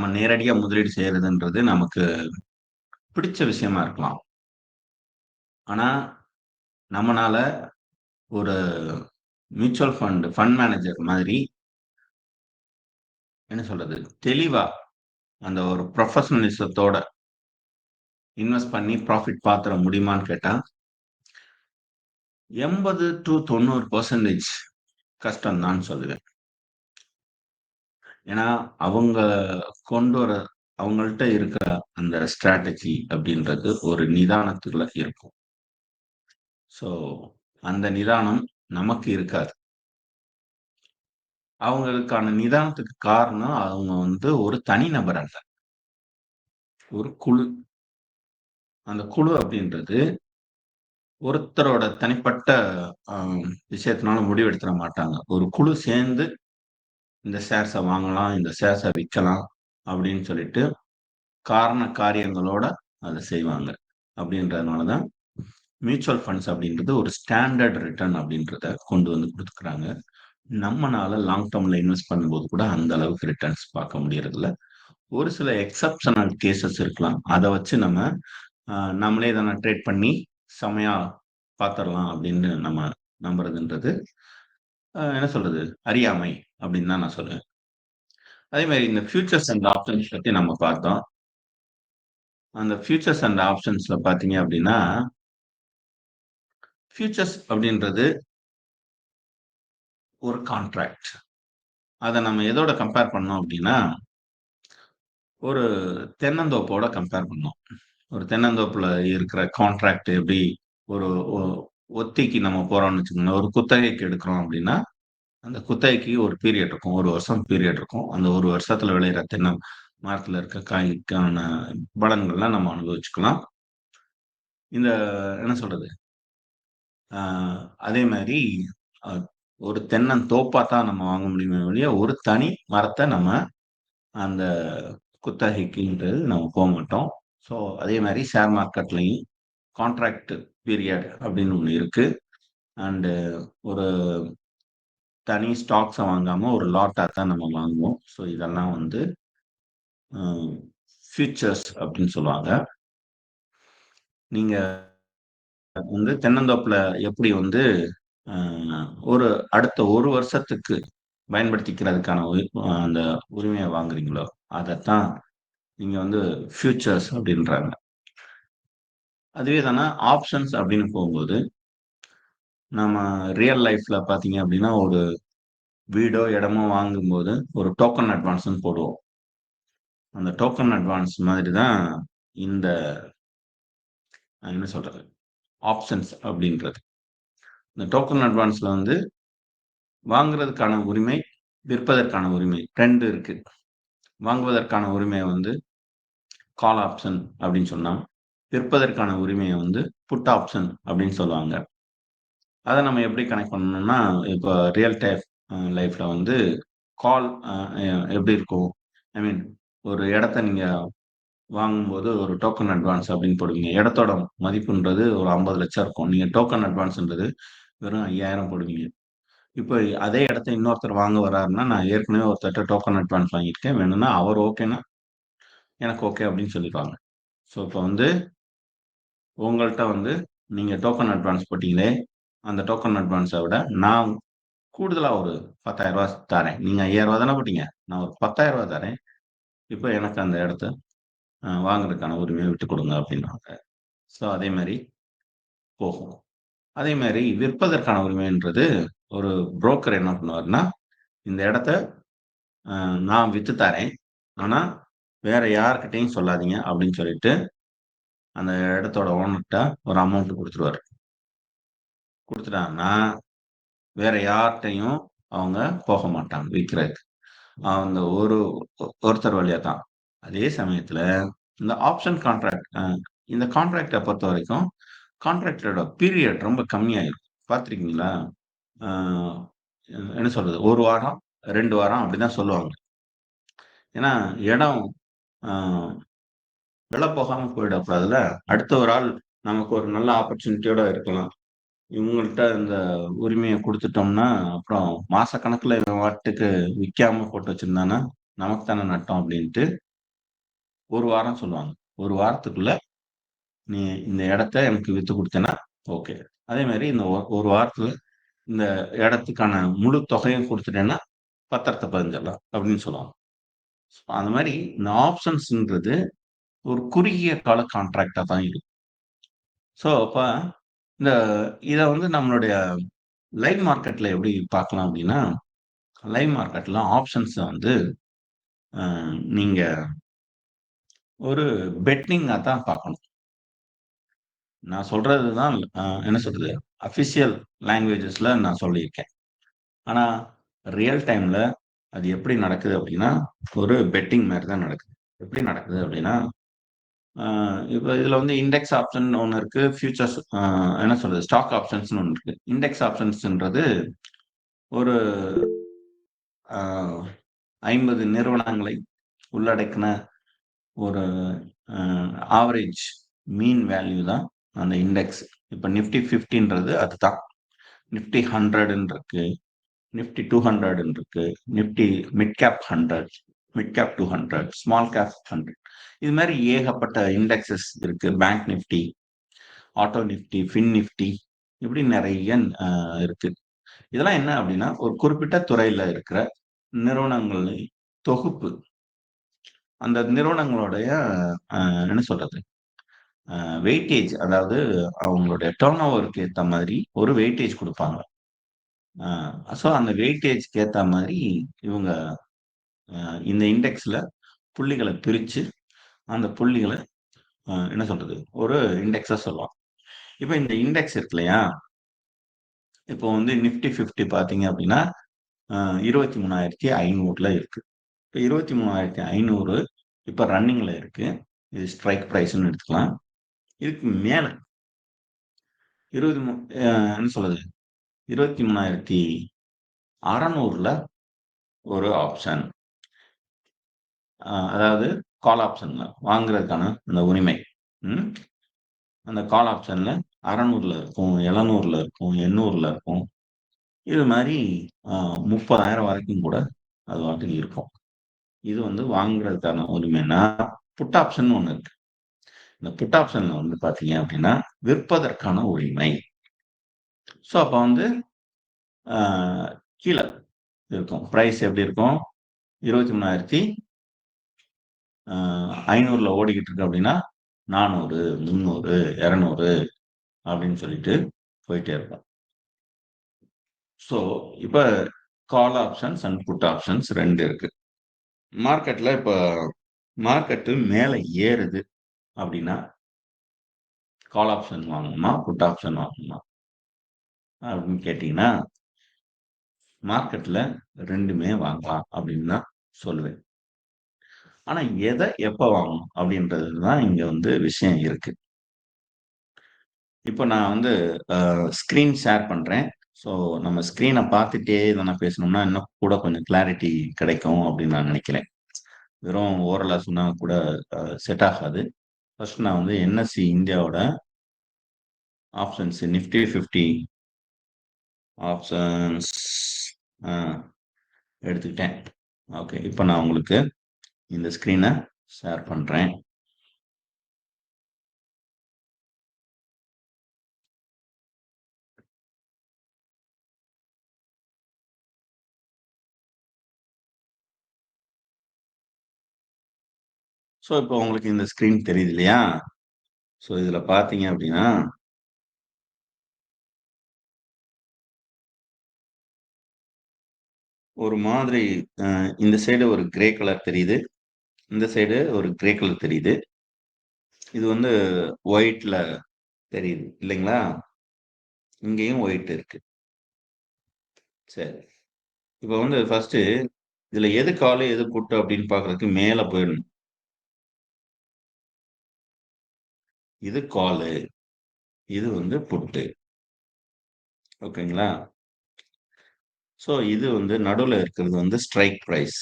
நம்ம நேரடியா முதலீடு செய்றதுன்றது நமக்கு பிடிச்ச விஷயமா இருக்கலாம். ஆனா, நம்மனால ஒரு மியூச்சுவல் ஃபண்ட் மேனேஜர் மாதிரி என்ன சொல்றது? தெளிவா அந்த ஒரு புரொஃபஷனலிசத்தோட இன்வெஸ்ட் பண்ணி ப்ராஃபிட் பாத்துற முடியுமான்னு கேட்டா, 80-90% கஷ்டம் தான் சொல்லுவேன். ஏன்னா, அவங்க கொண்டு வர அவங்கள்ட்ட இருக்கிற அந்த ஸ்ட்ராட்டஜி அப்படின்றது ஒரு நிதானத்துல இருக்கும். ஸோ, அந்த நிதானம் நமக்கு இருக்காது. அவங்களுக்கான நிதானத்துக்கு காரணம், அவங்க ஒரு தனிநபர் அல்ல. ஒரு குழு. அந்த குழு அப்படின்றது ஒருத்தரோட தனிப்பட்ட அ விஷயத்தினால முடிவெடுத்துற மாட்டாங்க. ஒரு குழு சேர்ந்து இந்த ஷேர்ஸ வாங்கலாம், இந்த ஷேர்ஸ விக்கலாம் அப்படின்னு சொல்லிட்டு காரண காரியங்களோட அத செய்வாங்க. அப்படின்றதுனால தான் மியூச்சுவல் ஃபண்ட்ஸ் அப்படின்றது ஒரு ஸ்டாண்டர்ட் ரிட்டர்ன் அப்படின்றத கொண்டு வந்து குடுத்துருக்காங்க. நம்மனால லாங் டெர்ம்ல இன்வெஸ்ட் பண்ணும்போது கூட அந்த அளவுக்கு ரிட்டர்ன்ஸ் பார்க்க முடியறதில்ல. ஒரு சில எக்செப்ஷனல் கேஸஸ் இருக்கலாம். அத வச்சு நம்ம நம்மளே தான ட்ரேட் பண்ணி செம்மையா பார்த்துரலாம் அப்படின்னு நம்ம நம்புறதுன்றது, என்ன சொல்றது? அறியாமை அப்படின்னு தான் நான் சொல்லுவேன். அதே மாரி இந்த ஃபியூச்சர்ஸ் அண்ட் ஆப்ஷன்ஸ் பத்தி நம்ம பார்த்தோம். அந்த ஃபியூச்சர்ஸ் அண்ட் ஆப்ஷன்ஸ்ல பார்த்தீங்க அப்படின்னா, ஃபியூச்சர்ஸ் அப்படின்றது ஒரு கான்ட்ராக்ட். அத நம்ம எதோட கம்பேர் பண்ணோம் அப்படின்னா, ஒரு தென்னந்தோப்போட கம்பேர் பண்ணோம். ஒரு தென்னந்தோப்புல இருக்கிற கான்ட்ராக்ட் எப்படி ஒரு ஒ ஒத்திக்கு நம்ம போறோம்னு வச்சுக்கோங்களேன். ஒரு குத்தகைக்கு எடுக்கிறோம் அப்படின்னா, அந்த குத்தகைக்கு ஒரு பீரியட் இருக்கும். 1 வருஷம் பீரியட் இருக்கும். அந்த 1 வருஷத்துல விளையிற தென்னை மரத்துல இருக்க காய்க்கான பலன்கள்லாம் நம்ம அனுபவிச்சுக்கலாம். இந்த என்ன சொல்றது? அ அதே மாரி அ ஒரு தென்னந்தோப்பா தான் நம்ம வாங்க முடியுமே ஒழிய, ஒரு தனி மரத்த நம்ம அந்த குத்தகைக்குன்றது நம்ம போமாட்டோம். ஸோ, அதே மாரி ஷேர் மார்க்கெட்லயும் கான்ட்ராக்ட் பீரியட் அப்படின்னு ஒண்ணு இருக்கு. அண்டு ஒரு தனி ஸ்டாக்ஸ வாங்காம ஒரு லாட்டா தான் நம்ம வாங்குவோம். ஸோ, இதெல்லாம் அ ஃபியூச்சர்ஸ் அப்படின்னு சொல்லுவாங்க. நீங்க தென்னந்தோப்புல எப்படி அ ஒரு அடுத்த 1 வருஷத்துக்கு பயன்படுத்திக்கிறதுக்கான அந்த உரிமைய வாங்குறீங்களோ, அதத்தான் நீங்க ஃபியூச்சர்ஸ் அப்படின்றாங்க. அதுவே தான ஆப்ஷன்ஸ் அப்படின்னு போகும்போது, நம்ம ரியல் லைஃப்ல பார்த்தீங்க அப்படின்னா, ஒரு வீடோ, இடமோ வாங்கும்போது ஒரு டோக்கன் அட்வான்ஸ்ன்னு போடுவோம். அந்த டோக்கன் அட்வான்ஸ் மாதிரி தான் இந்த என்ன சொல்றது? ஆப்ஷன்ஸ் அப்படின்றது. இந்த டோக்கன் அட்வான்ஸ்ல வாங்குறதுக்கான உரிமை, விற்பதற்கான உரிமை 2 இருக்கு. வாங்குவதற்கான உரிமைய கால் ஆப்ஷன் அப்படின்னு சொன்னா, விற்பதற்கான உரிமைய புட் ஆப்ஷன் அப்படின்னு சொல்லுவாங்க. அத நம்ம எப்படி கனெக்ட் பண்ணணும்னா, இப்போ ரியல் டைம் லைஃப்ல கால் எப்படி இருக்கும்? ஐ மீன் ஒரு இடத்த நீங்க வாங்கும்போது ஒரு டோக்கன் அட்வான்ஸ் அப்படின்னு போடுவீங்க. இடத்தோட மதிப்புன்றது ஒரு 50,00,000 இருக்கும். நீங்க டோக்கன் அட்வான்ஸ்ன்றது வெறும் 5,000 போடுவீங்க. இப்போ அதே இடத்த இன்னொருத்தர் வாங்க வர்றாருன்னா, நான் ஏற்கனவே ஒருத்தர்ட்ட டோக்கன் அட்வான்ஸ் வாங்கியிருக்கேன். வேணும்னா அவர் ஓகேன்னா, எனக்கு ஓகே அப்படின்னு சொல்லிருவாங்க. ஸோ இப்போ உங்கள்ட்ட நீங்க டோக்கன் அட்வான்ஸ் போட்டீங்களே, அந்த டோக்கன் அட்வான்ஸ விட நான் கூடுதலா ஒரு ரூ. 10,000 தரேன். நீங்க ரூ. 5,000 தானே போட்டீங்க. நான் ஒரு ரூ. 10,000 தரேன். இப்ப எனக்கு அந்த இடத்த வாங்குறதுக்கான உரிமைய விட்டுக் குடுங்க அப்டின்னுவாங்க. ஸோ அதே மாரி போகும். அதே மாரி விற்பதற்கான உரிமைன்றது ஒரு புரோக்கர் என்ன பண்ணுவாருன்னா, இந்த இடத்த நான் வித்து தரேன். ஆனா, வேற யார்கிட்டயும் சொல்லாதீங்க அப்டின்னு சொல்லிட்டு, அந்த இடத்தோட ஓனர்ட்ட ஒரு அமௌண்ட் குடுத்துருவாரு. குடுத்துட்டாங்கன்னா, வேற யார்ட்டயும் அவங்க போக மாட்டாங்க விக்கிறதுக்கு. அந்த ஒருத்தர் வழியா தான். அதே சமயத்துல இந்த ஆப்ஷன் கான்ட்ராக்ட் இந்த கான்ட்ராக்ட்ட பொறுத்தவரைக்கும், கான்ட்ராக்ட்டோட பீரியட் ரொம்ப கம்மியா இருக்கும். பார்த்திருக்கீங்களா? ஆ என்ன சொல்றது? 1 வாரம், 2 வாரம் அப்படிதான் சொல்லுவாங்க. ஏன்னா, இடம் ஆ விலை போகாம போயிடக்கூடாதுல்ல. அடுத்த ஒரு ஆள் நமக்கு ஒரு நல்ல ஆப்பர்ச்சுனிட்டியோட இருக்கலாம். இவங்கள்ட்ட இந்த உரிமைய குடுத்துட்டோம்னா, அப்புறம் மாசக்கணக்குல இவன் பாட்டுக்கு விக்காம போட்டு வச்சிருந்தான்னா, நமக்கு தானே நட்டம் அப்டின்ட்டு, ஒரு வாரம் சொல்லுவாங்க. ஒரு வாரத்துக்குள்ள நீ இந்த இடத்த எனக்கு வித்து குடுத்தேன்னா, ஓகே. அதே மாரி இந்த ஒரு வாரத்துல இந்த இடத்துக்கான முழு தொகையும் குடுத்துட்டேன்னா, பத்திரத்த பதிஞ்சிடலாம் அப்படின்னு சொல்லுவாங்க. அந்த மாரி இந்த ஆப்ஷன்ஸ்ன்றது ஒரு குறுகிய கால கான்ட்ராக்ட்டா தான் இருக்கும். ஸோ, அப்ப இந்த இத வந்து நம்மளுடைய லைவ் மார்க்கெட்ல எப்படி பார்க்கலாம் அப்படின்னா, லைவ் மார்க்கெட்ல ஆப்ஷன்ஸ வந்து அ நீங்க ஒரு பெட்டிங்கா தான் பார்க்கணும். நான் சொல்றது தான் என்ன சொல்றது? அஃபிஷியல் லாங்குவேஜஸ்ல நான் சொல்லியிருக்கேன். ஆனா, ரியல் டைம்ல அது எப்படி நடக்குது அப்படின்னா, ஒரு பெட்டிங் மாரி தான் நடக்குது. எப்படி நடக்குது அப்படின்னா, அ இப்ப இதுல வந்து இண்டெக்ஸ் ஆப்ஷன் ஒண்ணு இருக்கு. ஃபியூச்சர்ஸ் என்ன சொல்றது? ஸ்டாக் ஆப்ஷன்ஸ்ன்னு ஒண்ணு இருக்கு. இண்டெக்ஸ் ஆப்ஷன்ஸ்ன்றது ஒரு அ 50 நிறுவனங்களை உள்ளடக்கின ஒரு அ ஆவரேஜ் மீன் வேல்யூ தான் அந்த இண்டெக்ஸ். இப்ப நிஃப்டி 50ன்றது அதுதான். நிஃப்டி 100ன்னு இருக்கு. நிஃப்டி 200ன்னு இருக்கு. Nifty mid cap 100, mid cap 200, small cap 100. இது மாரி ஏகப்பட்ட இண்டெக்ஸஸ் இருக்கு. Bank Nifty, auto Nifty, fin Nifty இப்படி நெறைய இருக்கு. இதெல்லாம் என்ன அப்படின்னா, ஒரு குறிப்பிட்ட துறையில இருக்கிற நிறுவனங்களை தொகுப்பு. அந்த நிறுவனங்களுடைய என்ன சொல்றது? அ வெயிட்டேஜ் அதாவது அவங்களுடைய டர்ன் ஓவருக்கு ஏத்த மாதிரி ஒரு வெயிட்டேஜ் குடுப்பாங்க. சோ அந்த வெயிட்டேஜ்க்கு ஏத்த மாரி இவங்க இந்த இண்டெக்ஸ்ல புள்ளிகள பிரிச்சு, அந்த புள்ளிகள என்ன சொல்றது? ஒரு இண்டெக்ஸா சொல்லலாம். இப்ப இந்த இண்டெக்ஸ் இருக்கு இல்லையா? இப்போ வந்து நிஃப்டி 50 பார்த்தீங்க அப்படின்னா, அ 23,500ல இருக்கு. இப்ப 23,500 இப்ப ரன்னிங்ல இருக்கு. இது ஸ்ட்ரைக் பிரைஸ்ன்னு எடுத்துக்கலாம். இதுக்கு மேல 23 என்ன சொல்றது? 23,600ல ஒரு ஆப்ஷன். அதாவது கால் ஆப்ஷன்ல வாங்குறதுக்கான அந்த உரிமை. ம். அந்த கால் ஆப்ஷன்ல 600ல இருக்கும், 700ல இருக்கும், 800ல இருக்கும். இது மாரி அ 30,000 வரைக்கும் கூட அது பாட்டுக்கு இருக்கும். இது வந்து வாங்குறதுக்கான உரிமைன்னா, புட் ஆப்ஷன்னு ஒண்ணு இருக்கு. இந்த புட் ஆப்ஷன்ல வந்து பார்த்தீங்க அப்டின்னா, விற்பதற்கான உரிமை. ஸோ அப்ப வந்து அ கீழ இருக்கும். பிரைஸ் எப்படி இருக்கும்? 23,500ல ஓடிக்கிட்டு இருக்கு அப்டின்னா, 400, 300, 200 அப்டின்னு சொல்லிட்டு போயிட்டே இருக்கும். ஸோ இப்ப call options and put options 2 இருக்கு. மார்க்கெட்ல இப்ப மார்க்கெட்டு மேல ஏறுது அப்டின்னா, கால் ஆப்ஷன் வாங்கணுமா? புட் ஆப்ஷன் வாங்கணுமா? அப்டின்னு கேட்டீங்கன்னா, மார்க்கெட்ல 2மே வாங்கலாம் அப்டின்னு தான் சொல்லுவேன். ஆனா எத எப்ப வாங்கணும்? அப்டின்றது தான் இங்க வந்து விஷயம் இருக்கு. இப்ப நான் வந்து ஸ்க்ரீன் ஷேர் பண்றேன். ஸோ நம்ம ஸ்க்ரீன பார்த்துட்டே இதெல்லாம் பேசனோம்னா, இன்னும் கூட கொஞ்சம் கிளாரிட்டி கிடைக்கும் அப்டின்னு நான் நெனைக்கிறேன். வெறும் ஓரலா சொன்னா கூட செட் ஆகாது. ஃபர்ஸ்ட் நான் வந்து என்எஸ்சி இந்தியாவோட ஆப்ஷன்ஸ் நிஃப்டி 50 ஆப்ஷன்ஸ் அ எடுத்துக்கிட்டேன். ஓகே. இப்ப நான் உங்களுக்கு இந்த ஸ்க்ரீன ஷேர் பண்றேன். ஸோ இப்போ உங்களுக்கு இந்த ஸ்க்ரீன் தெரியுது இல்லையா? ஸோ இதுல பார்த்தீங்க அப்டின்னா, ஒரு மாதிரி அ இந்த சைடு ஒரு கிரே கலர் தெரியுது. இந்த சைடு ஒரு கிரே கலர் தெரியுது. இது வந்து ஒயிட்ல தெரியுது இல்லைங்களா? இங்கேயும் ஒயிட் இருக்கு. சரி. இப்ப வந்து ஃபர்ஸ்ட்டு இதுல எது காலு, எது புட்டு அப்படின்னு பார்க்கறதுக்கு மேல போயிடணும். இது காலு, இது வந்து புட்டு. ஓகேங்களா? ஸோ இது வந்து நடுவுல இருக்கிறது வந்து ஸ்ட்ரைக் பிரைஸ்.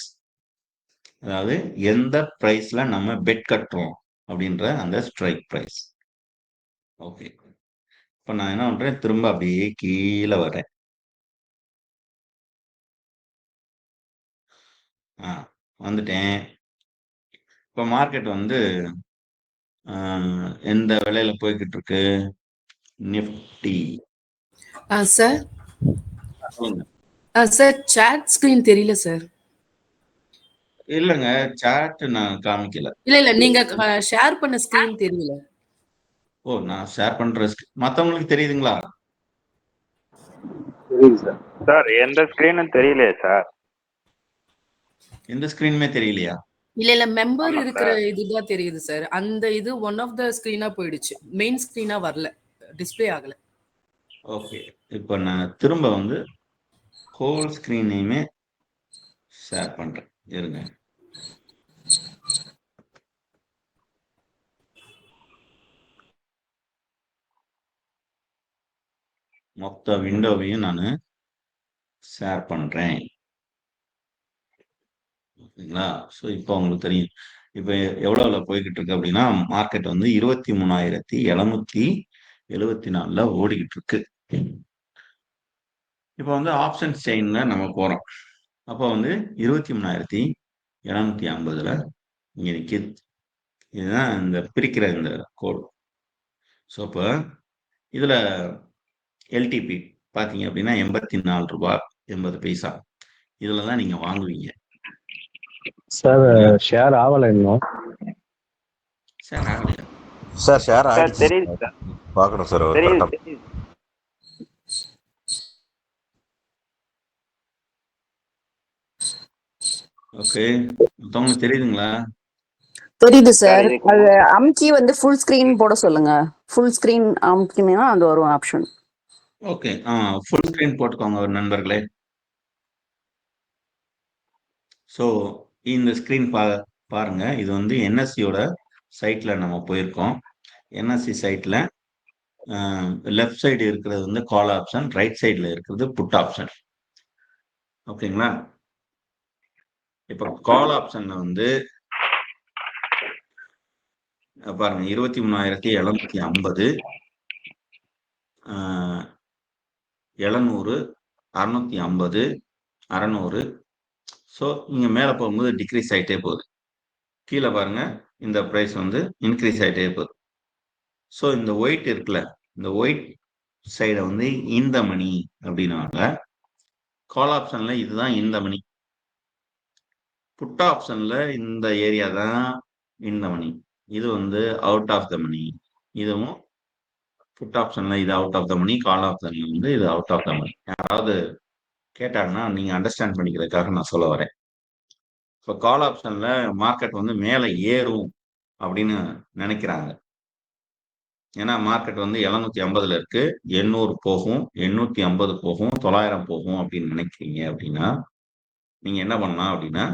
அதாவது எந்த பிரைஸ்ல நம்ம பெட் கட்டுறோம் அப்படின்ற அந்த ஸ்ட்ரைக் பிரைஸ். ஓகே. இப்ப நான் என்ன பண்றேன், திரும்ப அப்படியே கீழ வரேன். ஆ வந்துட்டேன். இப்போ மார்க்கெட் வந்து எந்த விலையில போய்கிட்டு இருக்கு? நிஃப்டி. சார் சொல்லுங்க. சார் சாட் ஸ்கிரீன் தெரியல சார். இல்லைங்க, சாட் நான் காமிக்கல. இல்ல நீங்க ஷேர் பண்ண ஸ்கிரீன் தெரியல. ஓ, நான் ஷேர் பண்ற மத்தவங்களுக்கு தெரியுதுங்களா? தெரியுது சார். சார் எந்த ஸ்கிரீனும் தெரியலையே சார். எந்த ஸ்கிரீனுமே தெரியலையா? இல்ல மெம்பர் ஆமா இருக்கிற சார். இதுதான் தெரியுது சார். அந்த இது ஒன் ஆஃப் த ஸ்கிரீனா போயிடுச்சு, மெயின் ஸ்கிரீனா வரல, டிஸ்ப்ளே ஆகல. ஓகே, இப்போ நான் திரும்ப வந்து ஹோல் ஸ்கிரீனையுமே ஷேர் பண்றேன், இருங்க. மொத்த விண்டோவையும் நான் ஷேர் பண்றேன். ஓகேங்களா? ஸோ இப்போ உங்களுக்கு தெரியும் இப்போ எவ்வளவுல போய்கிட்டு இருக்கு அப்படின்னா, மார்க்கெட் வந்து 23,774ல ஓடிக்கிட்டு இருக்கு. இப்போ வந்து ஆப்ஷன் செயின்ல நம்ம போறோம். அப்போ வந்து 23,750ல இங்க நிக்குது. இதுதான் இந்த பிரிக்கிற இந்த கோடு. ஸோ இப்போ இதுல எல்டிபி பாத்தீங்க அப்படின்னா 84 ரூபாய் 80 பைசா. இதுலதான் நீங்க வாங்குவீங்க. சார் ஷேர் ஆகலை இன்னும். ஷேர் ஆகலையா? சார் ஷேர் சார் ஆயிடுச்சு தெரியுது சார். சார். பார்க்கணும் சார் தெரியுது கரெக்டாக. தெரியுது. ஓகே, மத்தவங்களுக்கு தெரியுதுங்களா? தெரியுது சார் சார். இதுக்கு அது அமுக்கி வந்து ஃபுல் ஸ்கிரீன் போட சொல்லுங்க. ஃபுல் ஸ்கிரீன் அமுக்கினீங்கன்னா அது வரும் ஆப்ஷன். ஓகே, ஃபுல் ஸ்கிரீன் போட்டுக்கோங்க ஒரு நண்பர்களே. ஸோ இந்த ஸ்கிரீன் பாருங்க. இது வந்து என்எஸ்சியோட சைட்ல நம்ம போயிருக்கோம். என்எஸ்சி சைட்ல லெஃப்ட் சைடு இருக்கிறது வந்து கால் ஆப்ஷன், ரைட் சைடுல இருக்கிறது புட் ஆப்ஷன். ஓகேங்களா? இப்போ கால் ஆப்ஷன்ல வந்து பாருங்க 23,750, 700, 650, 600. ஸோ இங்க மேல போகும்போது டிக்ரீஸ் ஆயிட்டே போகுது. கீழே பாருங்க, இந்த பிரைஸ் வந்து இன்க்ரீஸ் ஆயிட்டே போகுது. ஸோ இந்த ஒயிட் இருக்குல்ல, இந்த ஒயிட் சைடை வந்து இந்த மணி அப்படின்னாங்க. கால் ஆப்ஷன்ல இதுதான் இந்த மணி. புட் ஆப்ஷன்ல இந்த ஏரியா தான் இந்த மணி. இது வந்து அவுட் ஆஃப் த மணி. இதுவும் புட் ஆப்ஷன்ல இது அவுட் ஆஃப் த மணி, கால் ஆப்ஷன்ல வந்து இது அவுட் ஆஃப் த மணி. யாராவது கேட்டாங்கன்னா நீங்க அண்டர்ஸ்டாண்ட் பண்ணிக்கிறதுக்காக நான் சொல்ல வரேன். இப்போ கால் ஆப்ஷன்ல மார்க்கெட் வந்து மேலே ஏறும் அப்படின்னு நினைக்கிறாங்க. ஏன்னா மார்க்கெட் வந்து 750ல இருக்கு, 800 போகும், 850 போகும், 900 போகும் அப்படின்னு நினைக்கிறீங்க அப்படின்னா நீங்க என்ன பண்ணலாம் அப்படின்னா,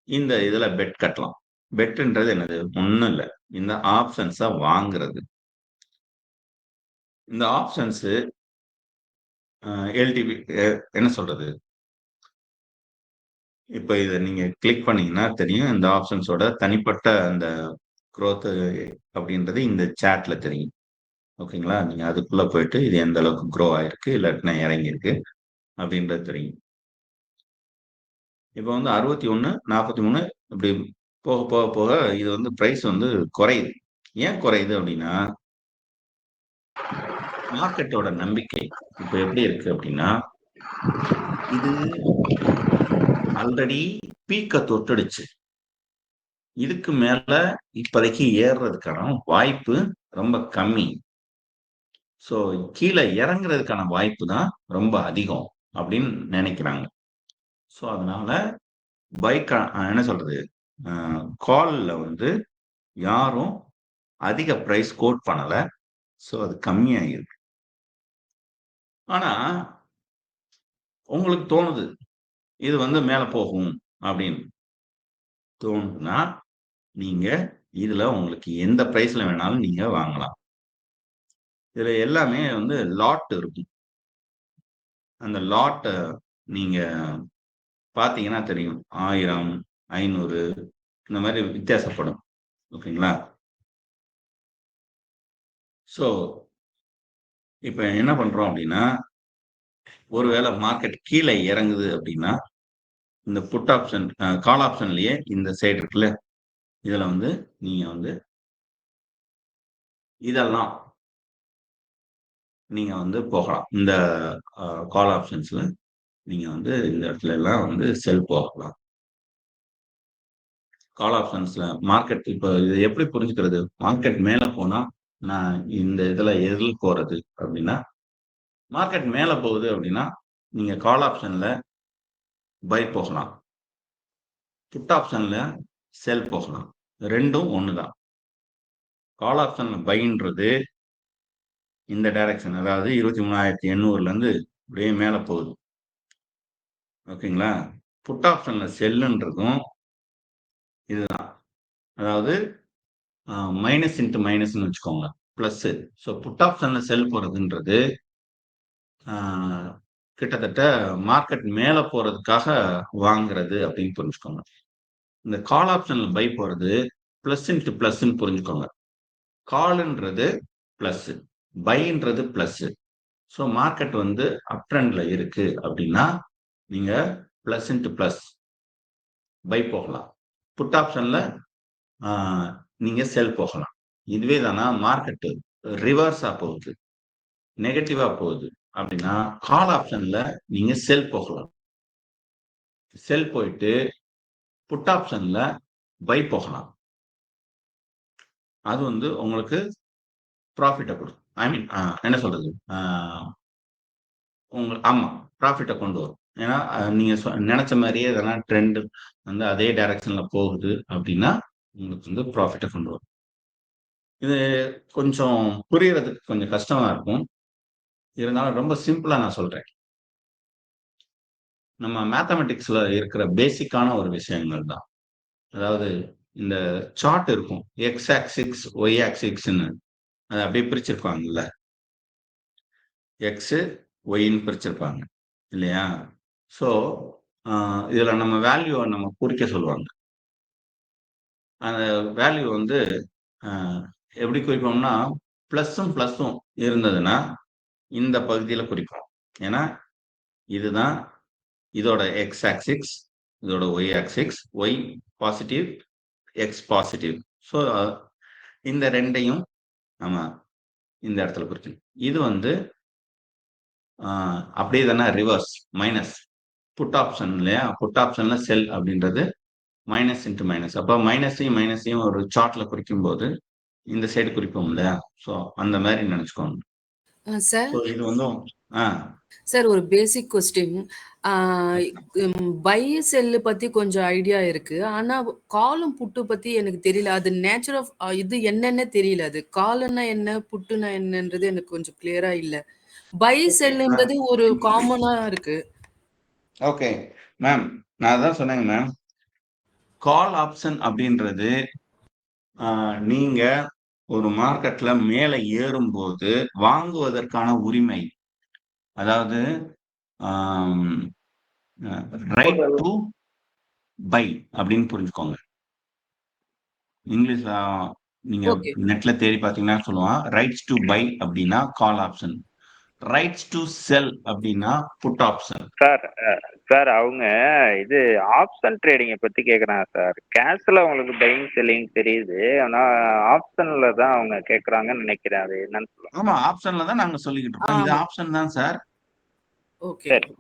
இந்த இதுல பெட் கட்டலாம். பெட்ன்றது என்னது? ஒண்ணும் இல்லை, இந்த ஆப்ஷன்ஸை வாங்குறது. இந்த ஆப்ஷன்ஸ் எல்டிபி என்ன சொல்றது, இப்போ இதை நீங்க கிளிக் பண்ணீங்கன்னா தெரியும். இந்த ஆப்ஷன்ஸோட தனிப்பட்ட அந்த growth அப்படின்றது இந்த சாட்ல தெரியும். ஓகேங்களா? நீங்க அதுக்குள்ள போயிட்டு இது எந்த அளவுக்கு க்ரோ ஆயிருக்கு இல்லாட்டினா இறங்கி இருக்கு அப்படின்றது தெரியும். இப்போ வந்து 61, 43 இப்படி போக போக போக இது வந்து பிரைஸ் வந்து குறையுது. ஏன் குறையுது அப்படின்னா, மார்க்கெட்டோட நம்பிக்கை இப்போ எப்படி இருக்கு அப்படின்னா, இது ஆல்ரெடி பீக்க தொட்டுடுச்சு. இதுக்கு மேல இப்போதைக்கு ஏறுறதுக்கான வாய்ப்பு ரொம்ப கம்மி. ஸோ கீழே இறங்குறதுக்கான வாய்ப்பு தான் ரொம்ப அதிகம் அப்படின்னு நினைக்கிறாங்க. ஸோ அதனால பைக் என்ன சொல்றது, கால்ல வந்து யாரும் அதிக பிரைஸ் கோட் பண்ணல. ஸோ அது கம்மியாயிருக்கு. ஆனா உங்களுக்கு தோணுது இது வந்து மேல போகும் அப்படின்னு தோணுதுன்னா, நீங்க இதுல உங்களுக்கு எந்த பிரைஸ்ல வேணாலும் நீங்க வாங்கலாம். இதுல எல்லாமே வந்து லாட் இருக்கும். அந்த லாட் நீங்க பாத்தீங்கன்னா தெரியும். 1000, 500 இந்த மாதிரி வித்தியாசப்படும். ஓகேங்களா? ஸோ இப்ப என்ன பண்றோம் அப்படின்னா, ஒருவேளை மார்க்கெட் கீழே இறங்குது அப்படின்னா, இந்த புட் ஆப்ஷன் கால் ஆப்ஷன்லயே இந்த சைடு இருக்குல்ல, இதுல வந்து நீங்க வந்து இதெல்லாம் நீங்க வந்து போகலாம். இந்த கால் ஆப்ஷன்ஸ்ல நீங்க வந்து இந்த இடத்துல எல்லாம் வந்து செல் போகலாம். கால் ஆப்ஷன்ஸ்ல மார்க்கெட் இப்ப இது எப்படி புரிஞ்சுக்கிறது? மார்க்கெட் மேல போனா நான் இந்த இதுல எதில் போறது அப்படின்னா, மார்க்கெட் மேல போகுது அப்படின்னா நீங்க கால் ஆப்ஷன்ல பை போகலாம். புட் ஆப்ஷன்ல செல் போகலாம். ரெண்டும் ஒண்ணுதான். கால் ஆப்ஷன்ல பைன்றது இந்த டைரக்ஷன், அதாவது 23,800ல இருந்து அப்படியே மேல போகுது. ஓகேங்களா? புட் ஆப்ஷன்ல செல்லுன்றதும் இதுதான். அதாவது மைனஸ் இன்ட்டு மைனஸ்ன்னு வச்சுக்கோங்க. பிளஸ். ஸோ புட் ஆப்ஷன்ல செல் போறதுன்றது கிட்டத்தட்ட மார்க்கெட் மேல போறதுக்காக வாங்குறது அப்படின்னு புரிஞ்சுக்கோங்க. இந்த கால் ஆப்ஷன்ல பை போறது பிளஸ் இன்ட்டு பிளஸ்ன்னு புரிஞ்சுக்கோங்க. கால்ன்றது பிளஸ், பைன்றது பிளஸ். ஸோ மார்க்கெட் வந்து அப் ட்ரெண்ட்ல இருக்கு அப்படின்னா நீங்க பிளஸ் இன்ட்டு பிளஸ் பை போகலாம். புட் ஆப்ஷன்ல நீங்க செல் போகலாம். இதுவே தானா மார்க்கெட் ரிவர்ஸா போகுது, நெகட்டிவா போகுது அப்படின்னா கால் ஆப்ஷன்ல நீங்க செல் போகலாம். செல் போயிட்டு புட் ஆப்ஷன்ல பை போகலாம். அது வந்து உங்களுக்கு ப்ராஃபிட்டை கொடுக்கும். ஐ மீன் என்ன சொல்றது, ஆமா ப்ராஃபிட்டை கொண்டு வரும். ஏன்னா நீங்க நினைச்ச மாதிரியே இதெல்லாம் ட்ரெண்ட் வந்து அதே டைரக்ஷன்ல போகுது அப்படின்னா உங்களுக்கு வந்து ப்ராஃபிட்டை கொண்டு வரும். இது கொஞ்சம் புரியறதுக்கு கொஞ்சம் கஷ்டமா இருக்கும். இருந்தாலும் ரொம்ப சிம்பிளா நான் சொல்றேன். நம்ம மேத்தமெட்டிக்ஸ்ல இருக்கிற பேசிக்கான ஒரு விஷயங்கள் தான். அதாவது இந்த சார்ட் இருக்கும், எக்ஸ் ஆக்சிஸ் ஒய் ஆக்சிஸ்ன்னு அதை அப்படியே பிரிச்சிருப்பாங்கல்ல, எக்ஸ் ஒய்ன்னு பிரிச்சிருப்பாங்க இல்லையா? ஸோ இதுல நம்ம வேல்யூவை நம்ம குறிக்க சொல்லுவாங்க. அந்த வேல்யூ வந்து எப்படி குறிப்போம்னா, பிளஸும் பிளஸும் இருந்ததுன்னா இந்த பகுதியில குறிப்போம். ஏன்னா இதுதான் இதோட எக்ஸ் ஆக்சிஸ், இதோட Y axis, Y positive, X positive. So இந்த ரெண்டையும் நம்ம இந்த இடத்துல குறிக்கணும். இது வந்து அப்படியே தானே ரிவர்ஸ் மைனஸ் புட் ஆப்ஷன் இல்லையா? புட் ஆப்ஷன்ல செல் அப்படின்றது மைனஸ் இன்ட்டு மைனஸ். அப்போ மைனஸையும் மைனஸையும் ஒரு சார்ட்ல குறிக்கும் போது இந்த சைடு குறிப்போம் இல்லையா? ஸோ அந்த மாதிரி நினைச்சுக்கோங்க. சார் ஸோ இது வந்து சார் ஒரு பேசிக் கொஸ்டின். பை செல்லு பத்தி கொஞ்சம் ஐடியா இருக்கு. ஆனா காலும் புட்டு பத்தி எனக்கு தெரியல. அது நேச்சர் ஆஃப் இது என்னன்னு தெரியல. அது காலுன்னா என்ன, புட்டுனா என்னன்றது எனக்கு கொஞ்சம் கிளியரா இல்ல. பை செல்லுன்றது ஒரு காமனா இருக்கு. ஓகே மேம், நான் அதான் சொன்னேங்க மேம். கால் ஆப்ஷன் அப்படின்றது நீங்க ஒரு மார்க்கெட்ல மேல ஏறும்போது வாங்குவதற்கான உரிமை. அதாவது ரைட் டு பை அப்படின்னு புரிஞ்சுக்கோங்க. இங்கிலீஷ்ல நீங்க ஓகே. நெட்ல தேடி பார்த்தீங்கன்னா சொல்லுவான், ரைட்ஸ் டு பை அப்படின்னா call option, rights to sell அப்படின்னா புட் ஆப்ஷன். சார் சார் அவங்க இது ஆப்ஷன் ட்ரேடிங்கை பற்றி கேட்குறாங்க சார். கேஷில் அவங்களுக்கு பையிங் செல்லிங் தெரியுது, ஆனால் ஆப்ஷனில் தான் அவங்க கேட்குறாங்கன்னு நினைக்கிறேன். அது என்னன்னு சொல்லுங்க. ஆமா, ஆப்ஷன்ல தான் நாங்க சொல்லிக்கிட்டு இருக்கோம். இது ஆமா. ஆப்ஷன் தான் சார். ஓகே. சரி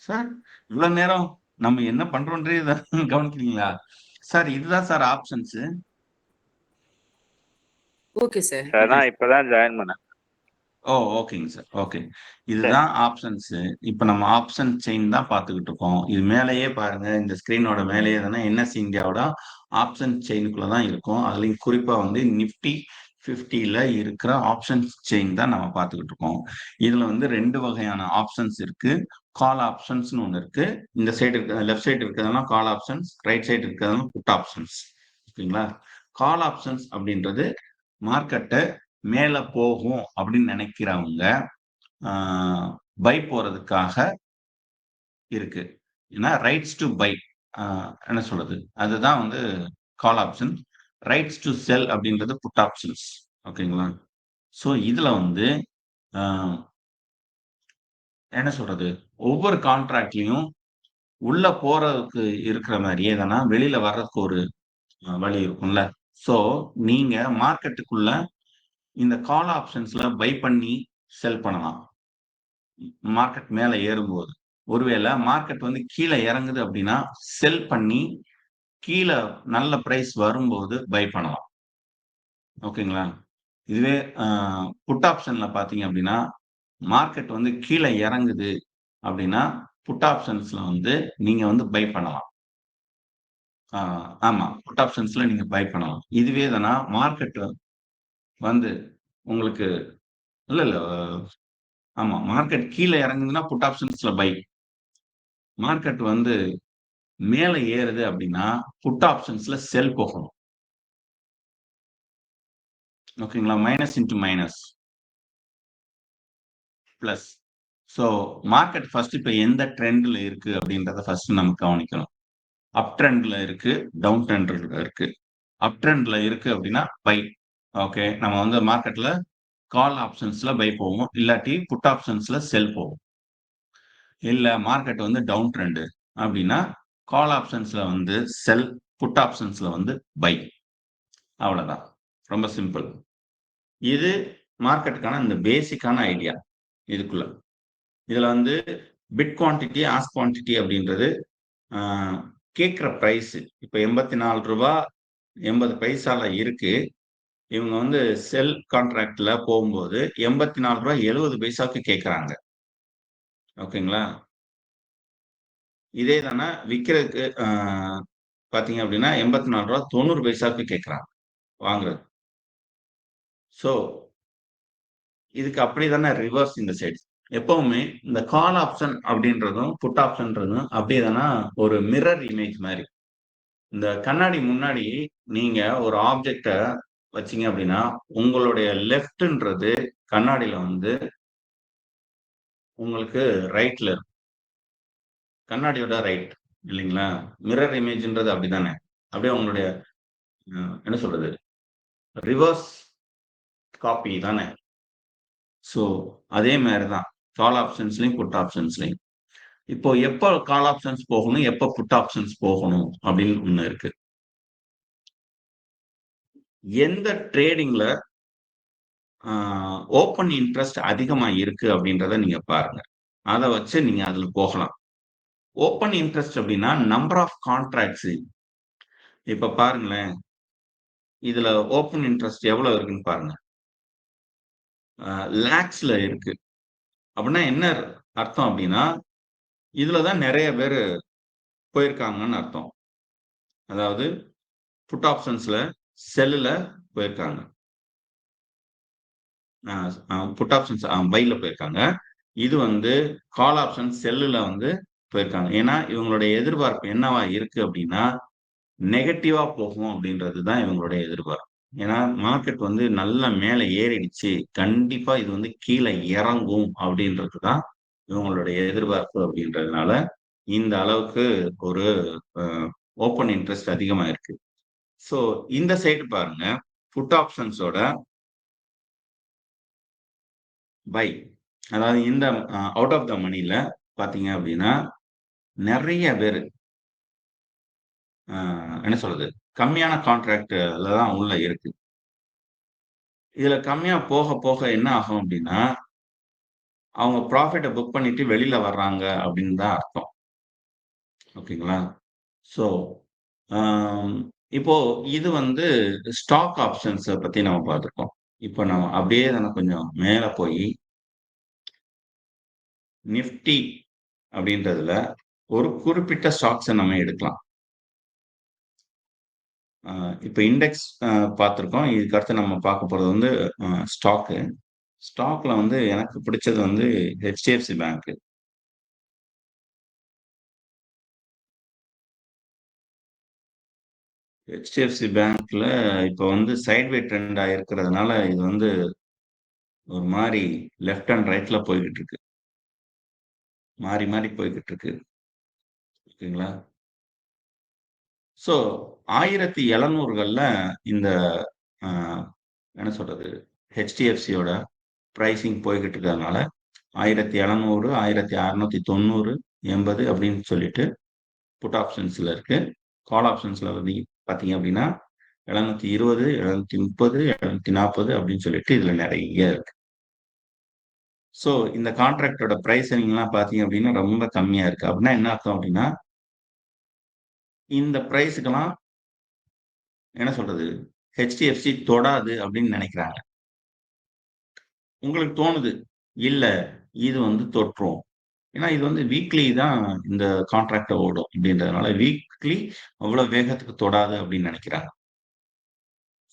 சார் இவ்வளவு நேரம் நம்ம என்ன பண்றோன்றே கவனிக்கிறீங்களா சார்? இதுதான் sir options. Okay sir. Sir நான் இப்போ தான் ஜாயின் பண்ணேன். ஓ ஓகேங்க சார், ஓகே. இதுதான் ஆப்ஷன்ஸ். இப்ப நம்ம ஆப்ஷன் செயின் தான் பார்த்துக்கிட்டு இருக்கோம். இது மேலேயே பாருங்க, இந்த ஸ்கிரீனோட மேலேயே தானே என்எஸ்சி இந்தியாவோட ஆப்ஷன் செயினுக்குள்ள தான் இருக்கும். அதுலயும் குறிப்பா வந்து நிப்டி 50ல இருக்கிற ஆப்ஷன்ஸ் செயின் தான் நம்ம பார்த்துக்கிட்டு இருக்கோம். இதுல வந்து 2 வகையான ஆப்ஷன்ஸ் இருக்கு. கால் ஆப்ஷன்ஸ்னு ஒன்று இருக்கு. இந்த சைடு இருக்க லெஃப்ட் சைடு இருக்கிறதெல்லாம் கால் ஆப்ஷன்ஸ், ரைட் சைடு இருக்கிறதெல்லாம் புட் ஆப்ஷன்ஸ். ஓகேங்களா? கால் ஆப்ஷன்ஸ் அப்படின்றது மார்க்கெட்டை மேல போகும் அப்படின்னு நினைக்கிறவங்க பை போறதுக்காக இருக்கு. ஏன்னா ரைட்ஸ் டு பை என்ன சொல்றது, அதுதான் வந்து call option. Rights to sell அப்படின்றது புட் ஆப்ஷன்ஸ். ஓகேங்களா? ஸோ இதுல வந்து என்ன சொல்றது, ஒவ்வொரு கான்ட்ராக்ட்லயும் உள்ள போறதுக்கு இருக்கிற மாதிரியே தானே வெளியில வர்றதுக்கு ஒரு வழி இருக்கும்ல. ஸோ நீங்க மார்க்கெட்டுக்குள்ள இந்த கால் ஆப்ஷன்ஸ்ல பை பண்ணி செல் பண்ணலாம். மார்க்கெட் மேல ஏறும்போது. ஒருவேளை மார்க்கெட் வந்து கீழ இறங்குது அப்படின்னா, செல் பண்ணி கீழ நல்ல பிரைஸ் வரும்போது பை பண்ணலாம். ஓகேங்களா? இதுவே புட் ஆப்ஷன்ல பார்த்தீங்க அப்படின்னா, மார்க்கெட் வந்து கீழ இறங்குது அப்படின்னா, புட் ஆப்ஷன்ஸ்ல வந்து நீங்க வந்து பை பண்ணலாம். ஆ ஆமா. புட் ஆப்ஷன்ஸ்ல நீங்க பை பண்ணலாம். இதுவே தானா மார்க்கெட் வந்து உங்களுக்கு இல்ல, இல்ல. ஆமா. மார்க்கெட் கீழ இறங்குதுன்னா புட் ஆப்ஷன்ஸ்ல பை. மார்க்கெட் வந்து மேல ஏறுது அப்படின்னா, புட் ஆப்ஷன்ஸ்ல செல் போகணும். ஓகேங்களா? Minus into minus plus. So market first இப்ப எந்த ட்ரெண்ட்ல இருக்கு அப்படின்றத ஃபர்ஸ்ட் நம்ம கவனிக்கணும். அப் ட்ரெண்ட்ல இருக்கு, டவுன் ட்ரெண்ட்ல இருக்கு. அப் ட்ரெண்ட்ல இருக்கு அப்படின்னா பை. ஓகே. நம்ம வந்து மார்க்கெட்ல கால் ஆப்ஷன்ஸ்ல பை போவோம். இல்லாட்டி புட் ஆப்ஷன்ஸ்ல செல் போவோம். இல்ல மார்க்கெட் வந்து டவுன் ட்ரெண்ட் அப்படின்னா கால் ஆப்ஷன்ஸ்ல வந்து செல், புட் ஆப்ஷன்ஸ்ல வந்து பை. அவ்வளவுதான். ரொம்ப சிம்பிள். இது மார்க்கெட்டுக்கான இந்த பேசிக்கான ஐடியா இதுக்குள்ள. இதுல வந்து பிட் குவான்டிட்டி, ஆஸ்க் குவான்டிட்டி அப்படின்றது கேட்கிற பிரைஸ் இப்ப ரூ. 84.80 இருக்கு. இவங்க வந்து செல் கான்ட்ராக்ட்ல போகும்போது ரூ. 84.70 கேட்கறாங்க. ஓகேங்களா? இதே தானே விக்கிறதுக்கு பாத்தீங்க அப்படின்னா ரூ. 84.90 கேட்கறாங்க வாங்குறது. ஸோ இதுக்கு அப்படிதானே ரிவர்ஸ் இந்த சைடு. எப்பவுமே இந்த கால் ஆப்ஷன் அப்படின்றதும் புட் ஆப்ஷன்றதும் அப்படியேதானா ஒரு மிரர் இமேஜ் மாதிரி. இந்த கண்ணாடி முன்னாடி நீங்க ஒரு ஆப்ஜெக்ட வச்சீங்க அப்படின்னா உங்களுடைய லெஃப்ட்ன்றது கண்ணாடியில வந்து உங்களுக்கு ரைட்ல இருக்கும். கண்ணாடியோட ரைட் இல்லைங்களா? மிரர் இமேஜ்ன்றது அப்படிதானே. அப்படியே உங்களுடைய என்ன சொல்றது, ரிவர்ஸ் காப்பி தானே. ஸோ அதே மாதிரி தான் கால் ஆப்ஷன்ஸ்லையும் புட் ஆப்ஷன்ஸ்லையும். இப்போ எப்போ கால் ஆப்ஷன்ஸ் போகணும், எப்போ புட் ஆப்ஷன்ஸ் போகணும் அப்படின்னு ஒண்ணு இருக்கு. எந்த ட்ரேடிங்ல ஓப்பன் இன்ட்ரெஸ்ட் அதிகமா இருக்கு அப்படின்றத நீங்க பாருங்க. அதை வச்சு நீங்க அதுல போகலாம். ஓப்பன் இன்ட்ரெஸ்ட் அப்படின்னா நம்பர் ஆஃப் கான்ட்ராக்ட்ஸ். இப்ப பாருங்களேன், இதுல ஓப்பன் இன்ட்ரெஸ்ட் எவ்வளவு இருக்குன்னு பாருங்க. லேக்ஸ்ல இருக்கு. அப்படின்னா என்ன அர்த்தம் அப்படின்னா இதுலதான் நிறைய பேர் போயிருக்காங்கன்னு அர்த்தம். அதாவது புட் ஆப்ஷன்ஸ்ல செல்லுல போயிருக்காங்க, புட் ஆப்ஷன்ஸ் பைல போயிருக்காங்க. இது வந்து கால் ஆப்ஷன் செல்லுல வந்து போயிருக்காங்க. ஏன்னா இவங்களுடைய எதிர்பார்ப்பு என்னவா இருக்கு அப்படின்னா நெகட்டிவா போகும் அப்படின்றது தான் இவங்களுடைய எதிர்பார்ப்பு. ஏன்னா மார்க்கெட் வந்து நல்லா மேல ஏறிடுச்சு, கண்டிப்பா இது வந்து கீழே இறங்கும் அப்படின்றது தான் இவங்களுடைய எதிர்பார்ப்பு. அப்படின்றதுனால இந்த அளவுக்கு ஒரு ஓப்பன் இன்ட்ரெஸ்ட் அதிகமா இருக்கு. ஸோ இந்த சைடு பாருங்க, புட் ஆப்ஷன்ஸோட பை, அதாவது இந்த அவுட் ஆஃப் த மணில பாத்தீங்க அப்படின்னா நிறைய பேர் என்ன சொல்றது, கம்மியான கான்ட்ராக்ட்ல தான் உள்ள இருக்கு. இதுல கம்மியா போக போக என்ன ஆகும் அப்படின்னா அவங்க ப்ராஃபிட்டை புக் பண்ணிட்டு வெளியில வர்றாங்க அப்படின்னு தான் அர்த்தம். ஓகேங்களா? ஸோ இப்போ இது வந்து ஸ்டாக் ஆப்ஷன்ஸ் பத்தி நம்ம பார்த்துருக்கோம். இப்போ நம்ம அப்படியே தானே கொஞ்சம் மேல போய் நிஃப்டி அப்படின்றதுல ஒரு குறிப்பிட்ட ஸ்டாக்ஸை நம்ம எடுக்கலாம். இப்போ இண்டெக்ஸ் பார்த்துருக்கோம். இதுக்கு அடுத்து நம்ம பார்க்க போறது வந்து ஸ்டாக்கு. ஸ்டாக்ல வந்து எனக்கு பிடிச்சது வந்து ஹெச்டிஎஃப்சி பேங்க். ஹெச்டிஎஃப்சி பேங்க்ல இப்போ வந்து சைட்வே ட்ரெண்ட் ஆயிருக்கிறதுனால இது வந்து ஒரு மாதிரி லெஃப்ட் அண்ட் ரைட்ல போய்கிட்டு இருக்கு, மாறி மாறி போய்கிட்டு இருக்கு. ஓகேங்களா? ஸோ 1700கள்ல இந்த என்ன சொல்றது, ஹெச்டிஎஃப்சியோட ப்ரைசிங் போய்கிட்டு இருக்கிறதுனால 1700, 1690, 80 அப்படின்னு சொல்லிட்டு புட் ஆப்ஷன்ஸ்ல இருக்கு. கால் ஆப்ஷன்ஸ்ல வந்து பார்த்தீங்க அப்படின்னா 720, 730, 740 அப்படின்னு சொல்லிட்டு இதுல நிறைய இருக்கு. ஸோ இந்த கான்ட்ராக்டோட பிரைஸிங்லாம் பார்த்தீங்க அப்படின்னா ரொம்ப கம்மியா இருக்கு. அப்படின்னா என்ன அர்த்தம் அப்படின்னா, இந்த பிரைஸுக்கெல்லாம் என்ன சொல்றது, HDFC தொடாது அப்படின்னு நினைக்கிறாங்க. உங்களுக்கு தோணுது, இல்ல இது வந்து தொற்றும். ஏன்னா இது வந்து வீக்லி தான் இந்த கான்ட்ராக்ட் ஓடும் அப்படின்றதுனால வீக்லி அவ்வளவு வேகத்துக்கு தொடாது அப்படின்னு நினைக்கிறாங்க.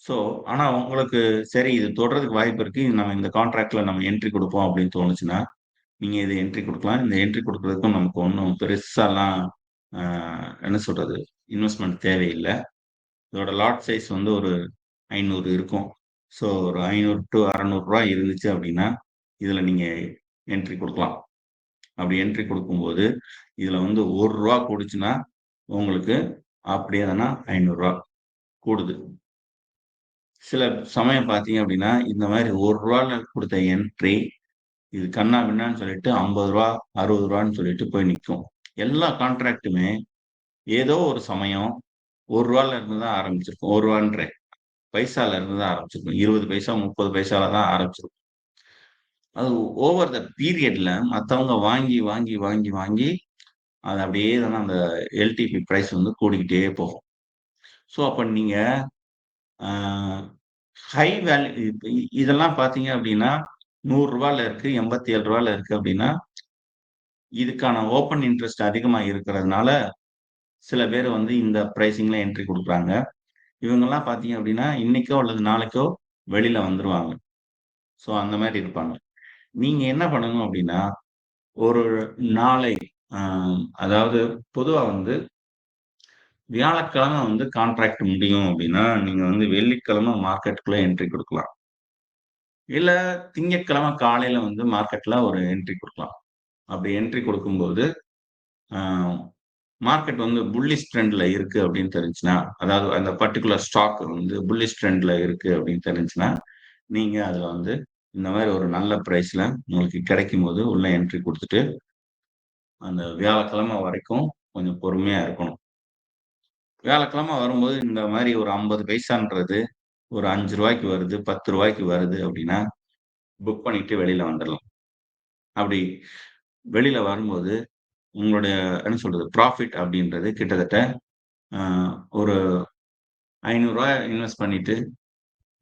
ஸோ ஆனா உங்களுக்கு சரி இது தொடுறதுக்கு வாய்ப்பு இருக்கு. நம்ம இந்த கான்ட்ராக்ட்ல நம்ம என்ட்ரி கொடுப்போம் அப்படின்னு தோணுச்சுன்னா, நீங்க இது என்ட்ரி கொடுக்கலாம். இந்த என்ட்ரி கொடுக்கறதுக்கும் நமக்கு ஒன்றும் பெருசாலாம் என்ன சொல்றது, இன்வெஸ்ட்மெண்ட் தேவையில்லை. இதோட லாட் சைஸ் வந்து ஒரு 500 இருக்கும். ஸோ ஒரு 500 டு 600 இருந்துச்சு அப்படின்னா, இதுல நீங்க என்ட்ரி கொடுக்கலாம். அப்படி என்ட்ரி கொடுக்கும்போது இதுல வந்து ரூ. 1 கூடுச்சுன்னா உங்களுக்கு அப்படியே தானே 500 கூடுது. சில சமயம் பார்த்தீங்க அப்படின்னா, இந்த மாதிரி ரூ. 1 கொடுத்த என்ட்ரி இது கன்னா பின்னான்னு சொல்லிட்டு ரூ. 50, ரூ. 60ன்னு சொல்லிட்டு போய் நிற்கும். எல்லா கான்ட்ராக்ட்டுமே ஏதோ ஒரு சமயம் ரூ. 1 இருந்து தான் ஆரம்பிச்சிருக்கும். ரூ. பைசால இருந்து தான் ஆரம்பிச்சிருக்கும். 20 பைசா 30 பைசால தான் ஆரம்பிச்சிருக்கும். அது ஓவர் த பீரியட்ல மத்தவங்க வாங்கி வாங்கி வாங்கி வாங்கி அது அப்படியே தானே அந்த எல்டிபி பிரைஸ் வந்து கூடிக்கிட்டே போகும். ஸோ அப்ப நீங்க ஹை வேல்யூ இதெல்லாம் பார்த்தீங்க அப்படின்னா ரூ. 100 இருக்கு, ரூ. 87 இருக்கு அப்படின்னா இதுக்கான ஓப்பன் இன்ட்ரெஸ்ட் அதிகமா இருக்கிறதுனால சில பேர் வந்து இந்த பிரைசிங்ல என்ட்ரி கொடுக்குறாங்க. இவங்கெல்லாம் பார்த்தீங்க அப்படின்னா இன்னைக்கோ அல்லது நாளைக்கோ வெளியில வந்துருவாங்க. ஸோ அந்த மாதிரி இருப்பாங்க. நீங்க என்ன பண்ணணும் அப்படின்னா, ஒரு நாளை அதாவது பொதுவா வந்து வியாழக்கிழமை வந்து கான்ட்ராக்ட் முடியும் அப்படின்னா, நீங்க வந்து வெள்ளிக்கிழமை மார்க்கெட்டுக்குள்ள என்ட்ரி கொடுக்கலாம். இல்ல திங்கட்கிழமை காலையில வந்து மார்க்கெட்ல ஒரு என்ட்ரி கொடுக்கலாம். அப்படி என்ட்ரி கொடுக்கும்போது, ஆ மார்க்கெட் வந்து புல்லிஷ் ட்ரெண்ட்ல இருக்கு அப்படின்னு தெரிஞ்சுச்சுன்னா, அதாவது அந்த பர்ட்டிகுலர் ஸ்டாக் வந்து புல்லிஷ் ட்ரெண்ட்ல இருக்கு அப்படின்னு தெரிஞ்சுச்சுன்னா, நீங்க அதுல வந்து இந்த மாதிரி ஒரு நல்ல பிரைஸ்ல உங்களுக்கு கிடைக்கும்போது உள்ள என்ட்ரி கொடுத்துட்டு, அந்த வியாழக்கிழமை வரைக்கும் கொஞ்சம் பொறுமையா இருக்கணும். வியாழக்கிழமை வரும்போது இந்த மாதிரி ஒரு 50 பைசான்றது ஒரு ரூ. 5 வருது, ரூ. 10 வருது அப்படின்னா, புக் பண்ணிட்டு வெளியில வந்துடலாம். அப்படி வெளியில வரும்போது உங்களுடைய என்ன சொல்றது ப்ராஃபிட் அப்படின்றது கிட்டத்தட்ட ஒரு ரூ. 500 இன்வெஸ்ட் பண்ணிட்டு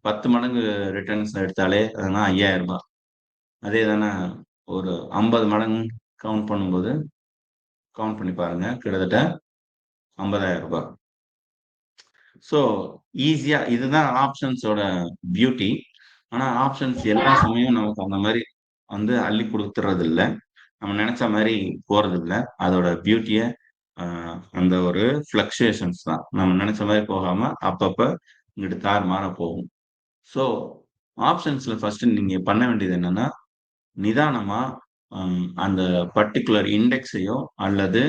10 மடங்கு ரிட்டர்ன்ஸ் எடுத்தாலே அதுனா ரூ. 5000. அதே தானே ஒரு 50 மடங்கு கவுண்ட் பண்ணும்போது கவுண்ட் பண்ணி பாருங்க. கிட்டத்தட்ட ரூ. 50,000. ஸோ ஈஸியா இதுதான் ஆப்ஷன்ஸோட பியூட்டி. ஆனா ஆப்ஷன்ஸ் எல்லா சமயம் நமக்கு அந்த மாதிரி வந்து அள்ளி கொடுத்துறது இல்ல. நம்ம நினைச்ச மாதிரி போறது இல்ல. அதோட பியூட்டிய அந்த ஒரு ஃப்ளக்சுவேஷன்ஸ் தான். நம்ம நினைச்ச மாதிரி போகாம அப்பப்ப இங்கிட்டு தாறுமாறா போகும். ஸோ ஆப்ஷன்ஸ்ல ஃபர்ஸ்ட் நீங்க பண்ண வேண்டியது என்னன்னா, நிதானமா அந்த பர்ட்டிகுலர் இண்டெக்ஸையோ அல்லது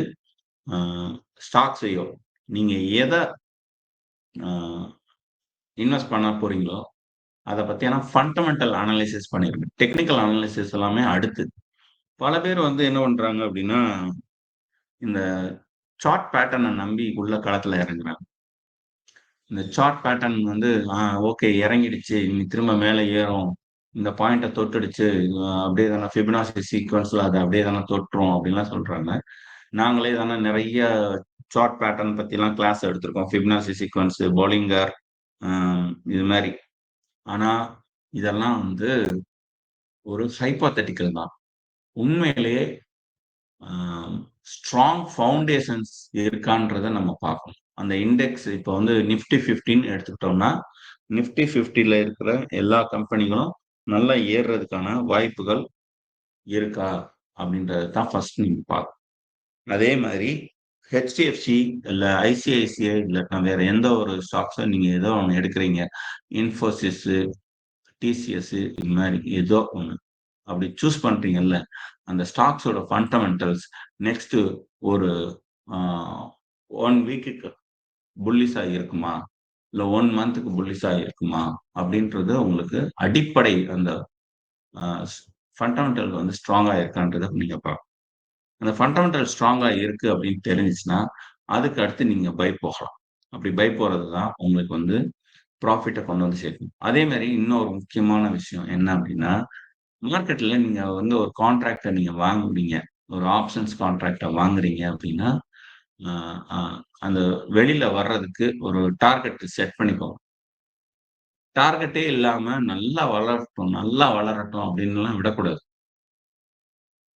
ஸ்டாக்ஸையோ நீங்க எத இன்வெஸ்ட் பண்ண போறீங்களோ, அத பத்தியான ஃபண்டமெண்டல் அனாலிசிஸ் பண்ணிருங்க. டெக்னிக்கல் அனாலிசிஸ் எல்லாமே அடுத்து. பல பேர் வந்து என்ன பண்றாங்க அப்படின்னா, இந்த சார்ட் பேட்டர்ன நம்பி உள்ள களத்துல இறங்குறாங்க. இந்த சார்ட் பேட்டர்ன் வந்து ஓகே இறங்கிடுச்சு. இனி திரும்ப மேல ஏறும். இந்த பாயிண்ட்ட தொட்டுடுச்சு. அப்படியே தானே ஃபிபனாசி சீக்வென்ஸ்ல அது அப்படியே தானே தொட்டுரும் அப்படின்லாம் சொல்றாங்க. நாங்களே தானே நிறைய சார்ட் பேட்டர்ன் பத்திலாம் கிளாஸ் எடுத்திருக்கோம். ஃபிபனாசி சீக்வென்ஸ், போலிங்கர் இது மாதிரி. ஆனா இதெல்லாம் வந்து ஒரு ஹைப்போதெட்டிக்கல் தான். உண்மையிலேயே ஸ்ட்ராங் ஃபவுண்டேஷன்ஸ் இருக்கான்றத நம்ம பார்க்கணும். அந்த இண்டெக்ஸ் இப்போ வந்து நிஃப்டி 15 எடுத்துக்கிட்டோம்னா, நிஃப்டி 50ல இருக்கிற எல்லா கம்பெனிகளும் நல்லா ஏறுறதுக்கான வாய்ப்புகள் இருக்கா அப்படின்றது தான் ஃபர்ஸ்ட் நீங்க பார்க்கணும். அதே மாதிரி ஹெச்டிஎஃப்சி இல்ல ஐசிஐசிஐ இல்ல வேற எந்த ஒரு ஸ்டாக்ஸை நீங்க ஏதோ ஒன்று எடுக்கிறீங்க, இன்ஃபோசிஸ், டிசிஎஸ் இது மாதிரி ஏதோ ஒன்று அப்படி சூஸ் பண்றீங்கல்ல, அந்த ஸ்டாக்ஸோட ஃபண்டமெண்டல்ஸ் நெக்ஸ்ட் ஒரு 1 வீக்குக்கு புல்லிஷா இருக்குமா, இல்ல 1 மந்த்துக்கு புல்லிஷா இருக்குமா அப்படின்றது உங்களுக்கு அடிப்படை அந்த ஃபண்டமெண்டல் வந்து ஸ்ட்ராங்கா இருக்கான்றதை நீங்க பார்க்கணும். அந்த ஃபண்டமெண்டல் ஸ்ட்ராங்கா இருக்கு அப்படின்னு தெரிஞ்சுச்சுன்னா, அதுக்கு அடுத்து நீங்க பை போகலாம். அப்படி பை போறது தான் உங்களுக்கு வந்து ப்ராஃபிட்டை கொண்டு வந்து சேர்க்கும். அதே மாதிரி இன்னொரு முக்கியமான விஷயம் என்ன அப்படின்னா, மார்க்கெட்ல நீங்க வந்து ஒரு கான்ட்ராக்டை நீங்க வாங்குறீங்க, ஒரு ஆப்ஷன்ஸ் கான்ட்ராக்டை வாங்குறீங்க அப்படின்னா, ஆஹ் ஆஹ் அந்த வெளியில வர்றதுக்கு ஒரு டார்கெட் செட் பண்ணிக்கோங்க. டார்கெட்டே இல்லாம நல்லா வளரட்டும், நல்லா வளரட்டும் அப்படின்னுலாம் விடக்கூடாது.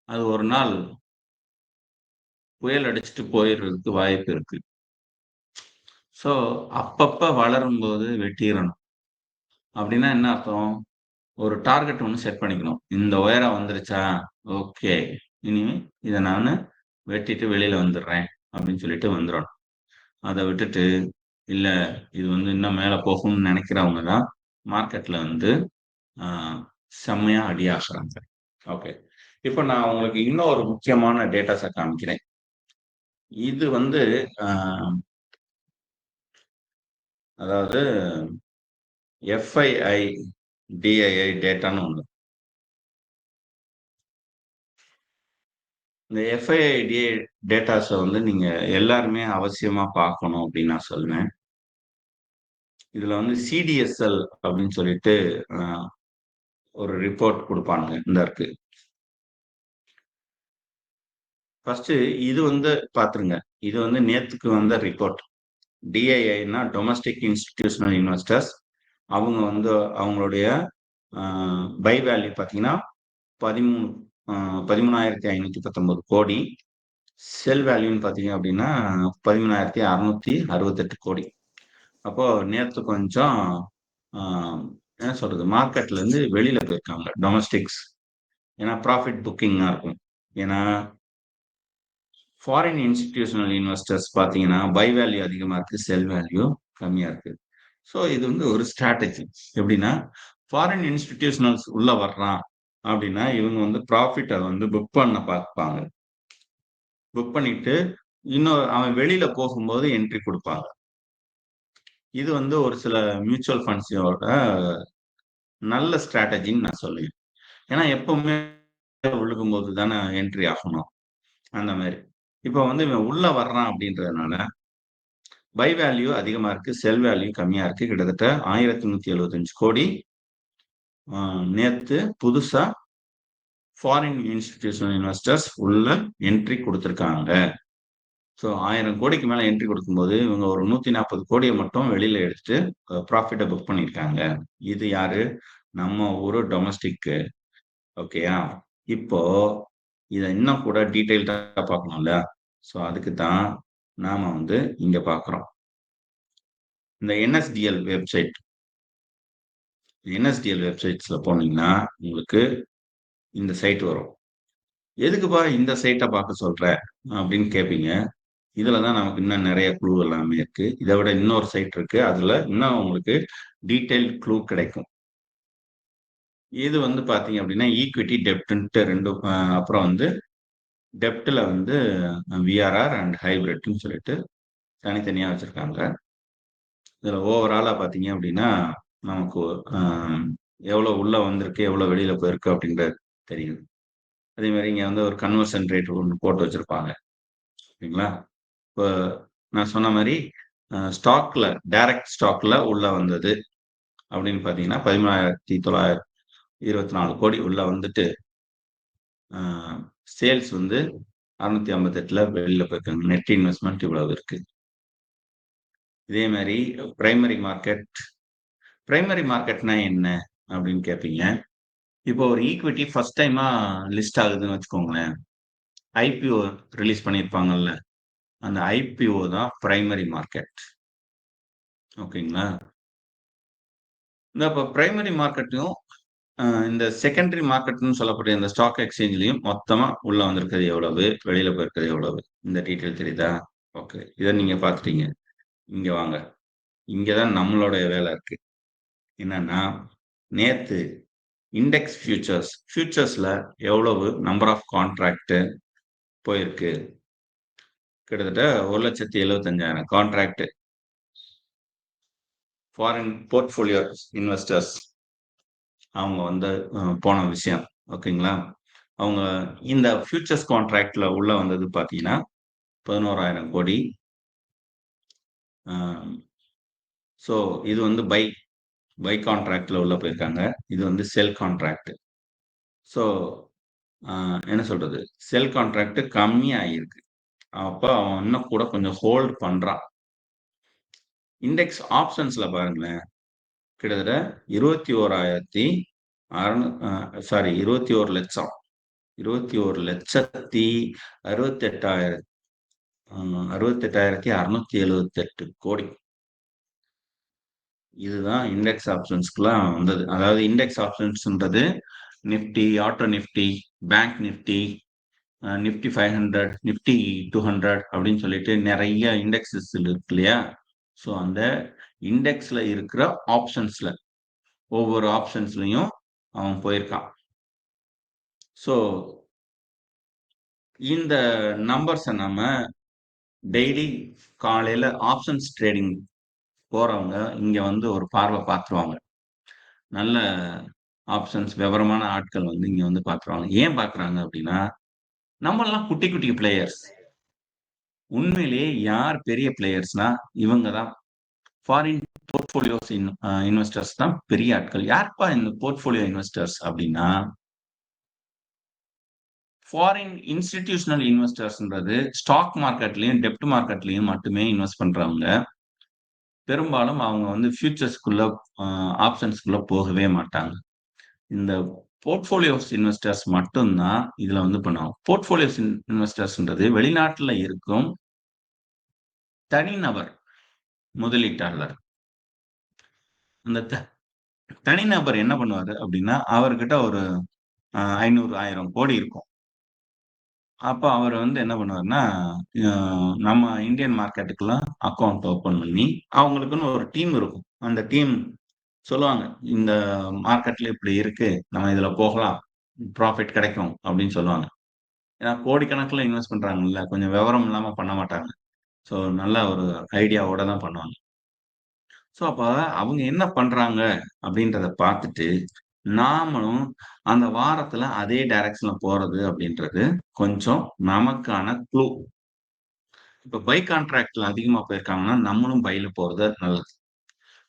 அது ஒரு நாள் புயல் அடிச்சுட்டு போயிடுறதுக்கு வாய்ப்பு இருக்கு. ஸோ அப்பப்ப வளரும்போது வெட்டிறணும். அப்படின்னா என்ன அர்த்தம்? ஒரு டார்கெட் ஒண்ணு செட் பண்ணிக்கணும். இந்த உயரம் வந்துருச்சா? ஓகே. இனிமே இத நானு வெட்டிட்டு வெளியில வந்துடுறேன் அப்படின்னு சொல்லிட்டு வந்துரணும். அத விட்டுட்டு, இல்ல இது வந்து இன்னும் மேல போகும்னு நினைக்கிறவங்க தான் மார்க்கெட்ல வந்து ஆ செம்மையா அடியாகுறாங்க. ஓகே. இப்ப நான் உங்களுக்கு இன்னொரு முக்கியமான டேட்டாஸ காமிக்கிறேன். இது வந்து ஆ அதாவது எஃப்ஐஐ, டிஐஐ டேட்டான்னு ஒண்ணு. இந்த எஃப்ஐஐ, டிஐ டேட்டாஸ வந்து நீங்க எல்லாருமே அவசியமா பார்க்கணும் அப்படின்னு நான் சொல்லுவேன். இதுல வந்து சிடிஎஸ்எல் அப்படின்னு சொல்லிட்டு ஆ ஒரு ரிப்போர்ட் குடுப்பானுங்க. இந்தா இருக்கு. ஃபர்ஸ்ட்டு இது வந்து பார்த்துருங்க. இது வந்து நேத்துக்கு வந்த ரிப்போர்ட். டிஐஐன்னா டொமஸ்டிக் இன்ஸ்டிடியூஷனல் இன்வெஸ்டர்ஸ். அவங்க வந்து அவங்களுடைய பை வேல்யூ பார்த்தீங்கன்னா, 13 அ 13,519 கோடி. செல் வேல்யூன்னு பார்த்தீங்க அப்படின்னா, 13,668 கோடி. அப்போ நேத்து கொஞ்சம் அ என்ன சொல்றது? மார்க்கெட்ல இருந்து வெளியில போயிருக்காங்க டொமஸ்டிக்ஸ். ஏன்னா ப்ராஃபிட் புக்கிங்கா இருக்கும். ஏன்னா ஃபாரின் இன்ஸ்டிடியூஷனல் இன்வெஸ்டர்ஸ் பார்த்தீங்கன்னா, பை வேல்யூ அதிகமா இருக்கு. செல் வேல்யூ கம்மியா இருக்கு. ஸோ இது வந்து ஒரு ஸ்ட்ராட்டஜி. எப்படின்னா, ஃபாரின் இன்ஸ்டிடியூஷனல்ஸ் உள்ள வர்றான் அப்படின்னா, இவங்க வந்து ப்ராஃபிட்ட வந்து புக் பண்ண பார்ப்பாங்க. புக் பண்ணிட்டு, இன்னும் அவன் வெளியில போகும்போது என்ட்ரி குடுப்பாங்க. இது வந்து ஒரு சில மியூச்சுவல் ஃபண்ட்ஸோட நல்ல ஸ்ட்ராட்டஜின்னு நான் சொல்லுவேன். ஏன்னா எப்பவுமே விழுகும்போது தானே என்ட்ரி ஆகணும். அந்த மாரி. இப்போ வந்து இவன் உள்ள வர்றான் அப்படின்றதுனால பை வேல்யூ அதிகமா இருக்கு. செல் வேல்யூ கம்மியா இருக்கு. கிட்டத்தட்ட 1175 கோடி நேத்து புதுசா ஃபாரின் இன்ஸ்டிடியூஷனல் இன்வெஸ்டர்ஸ் உள்ள என்ட்ரி குடுத்திருக்காங்க. ஸோ 1000 கோடிக்கு மேல என்ட்ரி குடுக்கும்போது, இவங்க ஒரு 140 கோடிய மட்டும் வெளியில எடுத்துட்டு ப்ராஃபிட்ட புக் பண்ணியிருக்காங்க. இது யாரு? நம்ம ஊரு டொமஸ்டிக்கு. ஓகேயா? இப்போ இத இன்னும் கூட டீட்டெயில்டா பார்க்கணும்ல. ஸோ அதுக்கு தான் நாம வந்து இங்க பார்க்குறோம். இந்த என்எஸ்டிஎல் வெப்சைட். என்எஸ்டிஎல் வெப்சைட்ஸ்ல போனீங்கன்னா, உங்களுக்கு இந்த சைட் வரும். "எதுக்குப்பா இந்த சைட்ட பார்க்க சொல்ற?" அப்படின்னு கேட்பீங்க. இதுல தான் நமக்கு இன்னும் நெறைய க்ளூ எல்லாமே இருக்கு. இத விட இன்னொரு சைட் இருக்கு. அதுல இன்னும் உங்களுக்கு டீட்டெயில்ட் க்ளூ கிடைக்கும். இது வந்து பார்த்தீங்க அப்படின்னா, ஈக்விட்டி, டெப்ட்ன்ட்டு 2 அப்புறம் வந்து டெப்ட்ல வந்து விஆர்ஆர் அண்ட் ஹைபிரிட்ன்னு சொல்லிட்டு தனித்தனியா வச்சிருக்காங்க. இதுல ஓவராலா பார்த்தீங்க அப்படின்னா, நமக்கு அ எவ்வளோ உள்ள வந்திருக்கு, எவ்வளோ வெளியில போயிருக்கு அப்படின்றது தெரியும். அதே மாரி இங்க வந்து ஒரு கன்வர்ஷன் ரேட் ஒண்ணு போட்டு வச்சிருப்பாங்க. சரிங்களா? இப்ப நான் சொன்ன மாரி ஸ்டாக்ல டைரக்ட் ஸ்டாக்ல உள்ள வந்தது அப்படின்னு பார்த்தீங்கன்னா, 13,924 கோடி உள்ள வந்துட்டு, அ சேல்ஸ் வந்து 658ல வெளியில போயிருக்காங்க. நெட் இன்வெஸ்ட்மென்ட் இவ்வளவு இருக்கு. இதே மாரி பிரைமரி மார்க்கெட். பிரைமரி மார்க்கெட்னா என்ன? அப்படின்னு கேட்பீங்க. இப்போ ஒரு ஈக்விட்டி ஃபர்ஸ்ட் டைமா லிஸ்ட் ஆகுதுன்னு வச்சுக்கோங்களேன். ஐபிஓ ரிலீஸ் பண்ணியிருப்பாங்கல்ல. அந்த ஐபிஓ தான் பிரைமரி மார்க்கெட். ஓகேங்களா? இந்த இப்ப பிரைமரி மார்க்கெட்டும் இந்த செகண்டரி மார்க்கெட்ன்னு சொல்லக்கூடிய இந்த ஸ்டாக் எக்ஸ்சேஞ்ச்லயும் மொத்தமா உள்ள வந்திருக்கிறது எவ்வளவு? வெளியில போயிருக்கிறது எவ்வளவு? இந்த டீட்டெயில் தெரியுதா? ஓகே. இத நீங்க பார்த்துட்டீங்க. இங்க வாங்க. இங்க தான் நம்மளுடைய வேலை இருக்கு. என்னன்னா, நேத்து இண்டெக்ஸ் ஃபியூச்சர்ஸ். ஃபியூச்சர்ஸ்ல எவ்வளவு நம்பர் ஆஃப் கான்ட்ராக்ட் போயிருக்கு? கிட்டத்தட்ட 1,75,000 கான்ட்ராக்ட். ஃபாரின் போர்ட்ஃபோலியோ இன்வெஸ்டர்ஸ் அவங்க வந்து போன விஷயம். ஓகேங்களா? அவங்க இந்த ஃபியூச்சர்ஸ் கான்ட்ராக்ட்ல உள்ள வந்தது பார்த்தீங்கன்னா, 11,000 கோடி. ஸோ இது வந்து பை கான்ட்ராக்ட்ல உள்ள போயிருக்காங்க. இது வந்து செல் கான்ட்ராக்ட். ஸோ என்ன சொல்றது, செல் கான்ட்ராக்ட் கம்மியாயிருக்கு. அப்ப அவன் இன்னும் கூட கொஞ்சம் ஹோல்ட் பண்றான். இண்டெக்ஸ் ஆப்ஷன்ஸ்ல பாருங்களேன், கிட்டத்தட்ட 21,600 21 லட்சம் 21,68,678 கோடி. இதுதான் இண்டெக்ஸ் ஆப்ஷன்ஸ்க்குலாம் வந்தது. அதாவது இண்டெக்ஸ் ஆப்ஷன்ஸ்ன்றது Nifty, auto Nifty, bank Nifty, Nifty 500, Nifty 200 அப்படின்னு சொல்லிட்டு நிறைய இண்டெக்ஸஸ் இருக்கு இல்லையா? ஸோ அந்த இண்டெக்ஸ்ல இருக்கிற ஆப்ஷன்ஸ்ல ஒவ்வொரு ஆப்ஷன்ஸ்லயும் அவன் போயிருக்கான். ஸோ இந்த நம்பர்ஸை நம்ம டெய்லி காலையில ஆப்ஷன்ஸ் ட்ரேடிங் போறவங்க இங்க வந்து ஒரு பார்வை பார்த்துருவாங்க. நல்ல ஆப்ஷன்ஸ் விவரமான ஆட்கள் வந்து இங்க வந்து பார்த்துருவாங்க. ஏன் பார்க்குறாங்க அப்படின்னா, நம்மெல்லாம் குட்டி குட்டி பிளேயர்ஸ். உண்மையிலேயே யார் பெரிய பிளேயர்ஸ்னா இவங்க தான். ஃபாரின் போர்ட்ஃபோலியோஸ் இன்வெஸ்டர்ஸ் தான் பெரிய ஆட்கள். யார்ப்பா இந்த போர்ட்ஃபோலியோ இன்வெஸ்டர்ஸ் அப்படின்னா, ஃபாரின் இன்ஸ்டிடியூஷனல் இன்வெஸ்டர்ஸ்ன்றது ஸ்டாக் மார்க்கெட்லயும் டெப்ட் மார்க்கெட்லயும் மட்டுமே இன்வெஸ்ட் பண்றவங்க. பெரும்பாலும் அவங்க வந்து ஃபியூச்சர்ஸ்குள்ள ஆப்ஷன்ஸ்குள்ள போகவே மாட்டாங்க. இந்த போர்ட்ஃபோலியோஸ் இன்வெஸ்டர்ஸ் மட்டும்தான் இதுல வந்து பண்ணுவாங்க. போர்ட்ஃபோலியோஸ் இன்வெஸ்டர்ஸ்ன்றது வெளிநாட்டுல இருக்கும் தனிநபர் முதலீட்டாளர். அந்த தனிநபர் என்ன பண்ணுவாரு அப்படின்னா, அவர்கிட்ட ஒரு 500, 1000 கோடி இருக்கும். அப்ப அவர் வந்து என்ன பண்ணுவாருன்னா, நம்ம இந்தியன் மார்க்கெட்டுக்குலாம் அக்கவுண்ட் ஓப்பன் பண்ணி அவங்களுக்குன்னு ஒரு டீம் இருக்கும். அந்த டீம் சொல்லுவாங்க, இந்த மார்க்கெட்ல இப்படி இருக்கு, நம்ம இதுல போகலாம், ப்ராஃபிட் கிடைக்கும் அப்படின்னு சொல்லுவாங்க. ஏன்னா கோடிக்கணக்கில் இன்வெஸ்ட் பண்றாங்கல்ல, கொஞ்சம் விவரம் இல்லாம பண்ண மாட்டாங்க. ஸோ நல்ல ஒரு ஐடியாவோட தான் பண்ணுவாங்க. ஸோ அப்ப அவங்க என்ன பண்றாங்க அப்படின்றத பார்த்துட்டு, நாமளும் அந்த வாரத்துல அதே டைரக்ஷன்ல போறது அப்படின்றது கொஞ்சம் நமக்கான க்ளூ. இப்ப பை கான்ட்ராக்ட்ல அதிகமா போயிருக்காங்கன்னா, நம்மளும் பைல போறது நல்லது.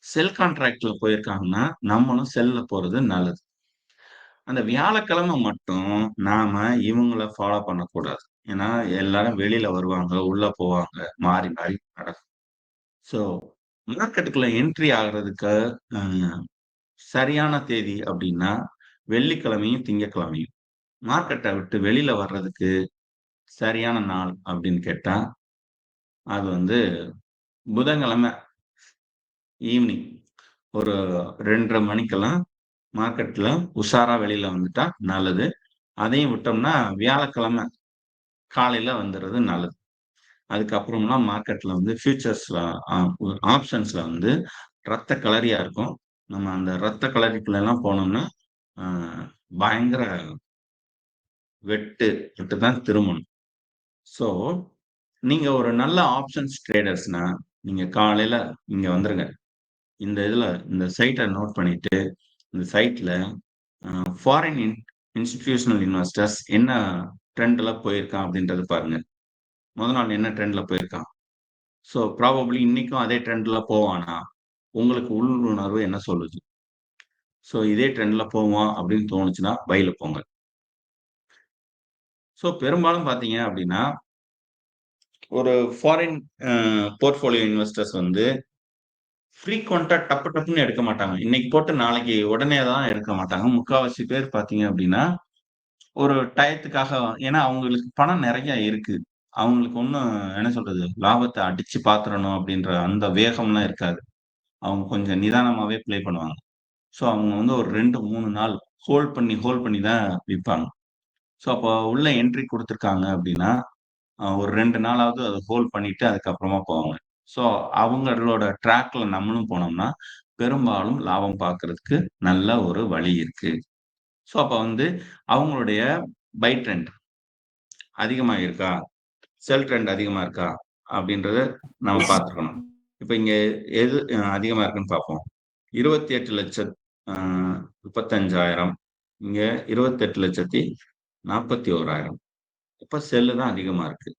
செல் கான்ட்ராக்ட்ல போயிருக்காங்கன்னா, நம்மளும் செல்ல போறது நல்லது. அந்த வியாழக்கிழமை மட்டும் நாம இவங்கள ஃபாலோ பண்ணக்கூடாது. ஏன்னா எல்லாரும் வெளியில வருவாங்க, உள்ள போவாங்க, மாறி மாறி நடக்கும். ஸோ மார்க்கெட்டுக்குள்ள என்ட்ரி ஆகுறதுக்கு சரியான தேதி அப்படின்னா வெள்ளிக்கிழமையும், திங்கட்கிழமையும். மார்க்கெட்டை விட்டு வெளியில வர்றதுக்கு சரியான நாள் அப்படின்னு கேட்டா, அது வந்து புதன்கிழமை ஈவினிங் ஒரு 2:30 மணிக்கெல்லாம் மார்க்கெட்ல உஷாரா வெளியில வந்துட்டா நல்லது. அதையும் விட்டோம்னா வியாழக்கிழமை காலையில வந்துடுறது நல்லது. அதுக்கப்புறம்லாம் மார்க்கெட்ல வந்து ஃபியூச்சர்ஸ்ல ஆப்ஷன்ஸ்ல வந்து ரத்த களரியா இருக்கும். நம்ம அந்த ரத்த களரிக்குள்ள எல்லாம் போனோம்னா பயங்கர விட்டு தான் திரும்பணும். ஸோ நீங்க ஒரு நல்ல ஆப்ஷன்ஸ் ட்ரேடர்ஸ்னா நீங்க காலையில இங்க வந்துருங்க. இந்த சைட்டை நோட் பண்ணிட்டு இந்த சைட்ல ஃபாரின் இன்ஸ்டிடியூஷனல் இன்வெஸ்டர்ஸ் என்ன ட்ரெண்ட்ல போயிருக்கான் அப்படின்றது பாருங்க. முதல் நாள் என்ன ட்ரெண்ட்ல போயிருக்கான். ஸோ ப்ராபப்ளி இன்னைக்கும் அதே ட்ரெண்ட்ல போவானா? உங்களுக்கு உள்ளுணர்வு என்ன சொல்லுது? ஸோ இதே ட்ரெண்ட்ல போவான் அப்படின்னு தோணுச்சுன்னா பைல போங்க. ஸோ பெரும்பாலும் பார்த்தீங்க அப்படின்னா, ஒரு ஃபாரின் போர்ட்ஃபோலியோ இன்வெஸ்டர்ஸ் வந்து ஃப்ரீக்வென்ட்டா டப்பு டப்புன்னு எடுக்க மாட்டாங்க. இன்னைக்கு போட்டு நாளைக்கு உடனே தான் எடுக்க மாட்டாங்க. முக்காவாசி பேர் பார்த்தீங்க அப்படின்னா, ஒரு டயத்துக்காக ஏன்னா அவங்களுக்கு பணம் நெறைய இருக்கு. அவங்களுக்கு ஒண்ணும் என்ன சொல்றது, லாபத்த அடிச்சு பாத்துறணும் அப்படின்ற அந்த வேகம்லாம் இருக்காது. அவங்க கொஞ்சம் நிதானமாவே ப்ளே பண்ணுவாங்க. ஸோ அவங்க வந்து ஒரு 2, 3 நாள் ஹோல்ட் பண்ணி தான் விப்பாங்க. ஸோ அப்போ உள்ள என்ட்ரி குடுத்துருக்காங்க அப்படின்னா, ஒரு 2 நாளாவது அத ஹோல்ட் பண்ணிட்டு அதுக்கப்புறமா போவாங்க. ஸோ அவங்களோட ட்ராக்ல நம்மளும் போனோம்னா, பெரும்பாலும் லாபம் பார்க்கறதுக்கு நல்ல ஒரு வழி இருக்கு. ஸோ அப்ப வந்து அவங்களுடைய பை ட்ரெண்ட் அதிகமா இருக்கா? செல் ட்ரெண்ட் அதிகமா இருக்கா? அப்படின்றத நம்ம பார்த்துக்கணும். இப்ப இங்க எது அதிகமா இருக்குன்னு பார்ப்போம். 28,35,000 இங்க 28,41,000. இப்ப செல்லு தான் அதிகமா இருக்கு.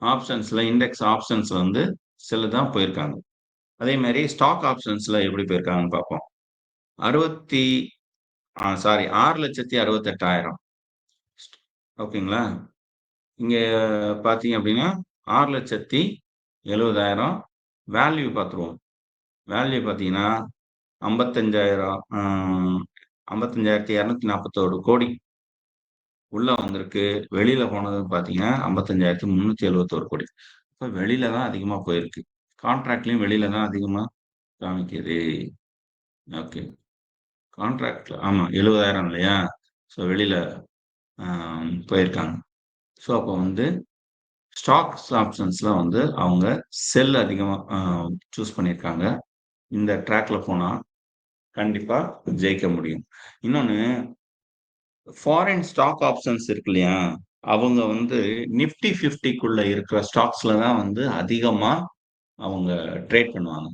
ஆப்ஷன்ஸ்ல இண்டெக்ஸ் ஆப்ஷன்ஸ்ல வந்து செல்லு தான் போயிருக்காங்க. அதே மாதிரி ஸ்டாக் ஆப்ஷன்ஸ்ல எப்படி போயிருக்காங்கன்னு பார்ப்போம். 6,68,000. ஓகேங்களா? இங்க பார்த்தீங்க அப்படின்னா 6,70,000 வேல்யூ பார்த்துருவோம். வேல்யூ பார்த்தீங்கன்னா 55,000 55,241 கோடி உள்ள வந்திருக்கு. வெளியில போனது பார்த்தீங்கன்னா 55,371 கோடி. இப்ப வெளியில தான் அதிகமா போயிருக்கு. கான்ட்ராக்ட்லயும் வெளியில தான் அதிகமா காமிக்குது. ஓகே. கான்ட்ராக்ட்ல ஆமா 70,000 இல்லையா? ஸோ வெளியில போயிருக்காங்க. ஸோ அப்போ வந்து ஸ்டாக்ஸ் ஆப்ஷன்ஸ்ல வந்து அவங்க செல் அதிகமா சூஸ் பண்ணியிருக்காங்க. இந்த ட்ராக்ல போனா கண்டிப்பா ஜெயிக்க முடியும். இன்னொன்னு ஃபாரின் ஸ்டாக் ஆப்ஷன்ஸ் இருக்கு இல்லையா? அவங்க வந்து நிஃப்டி 50க்குள்ள இருக்கிற ஸ்டாக்ஸ்ல தான் வந்து அதிகமா அவங்க ட்ரேட் பண்ணுவாங்க.